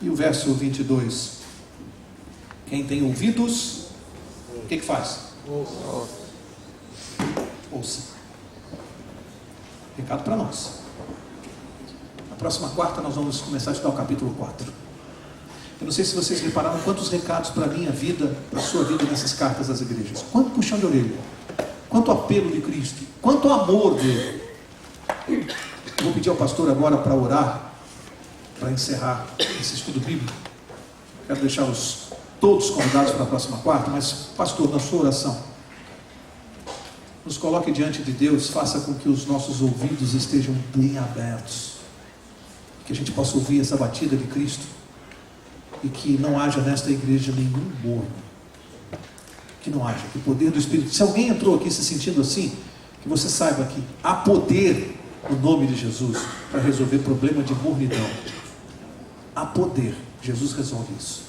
E o verso 22. Quem tem ouvidos, o que faz? Ouça. Recado para nós. Na próxima quarta nós vamos começar a estudar o capítulo 4. Eu não sei se vocês repararam quantos recados para a minha vida, para a sua vida nessas cartas às igrejas. Quanto puxão de orelha, quanto apelo de Cristo, quanto amor dele. Eu vou pedir ao pastor agora para orar, para encerrar esse estudo bíblico. Quero deixá-los todos convidados para a próxima quarta, mas pastor, na sua oração, nos coloque diante de Deus, faça com que os nossos ouvidos estejam bem abertos, que a gente possa ouvir essa batida de Cristo, e que não haja nesta igreja nenhum morno, que não haja, que o poder do Espírito, se alguém entrou aqui se sentindo assim, que você saiba que há poder no nome de Jesus para resolver problema de mornidão, há poder, Jesus resolve isso.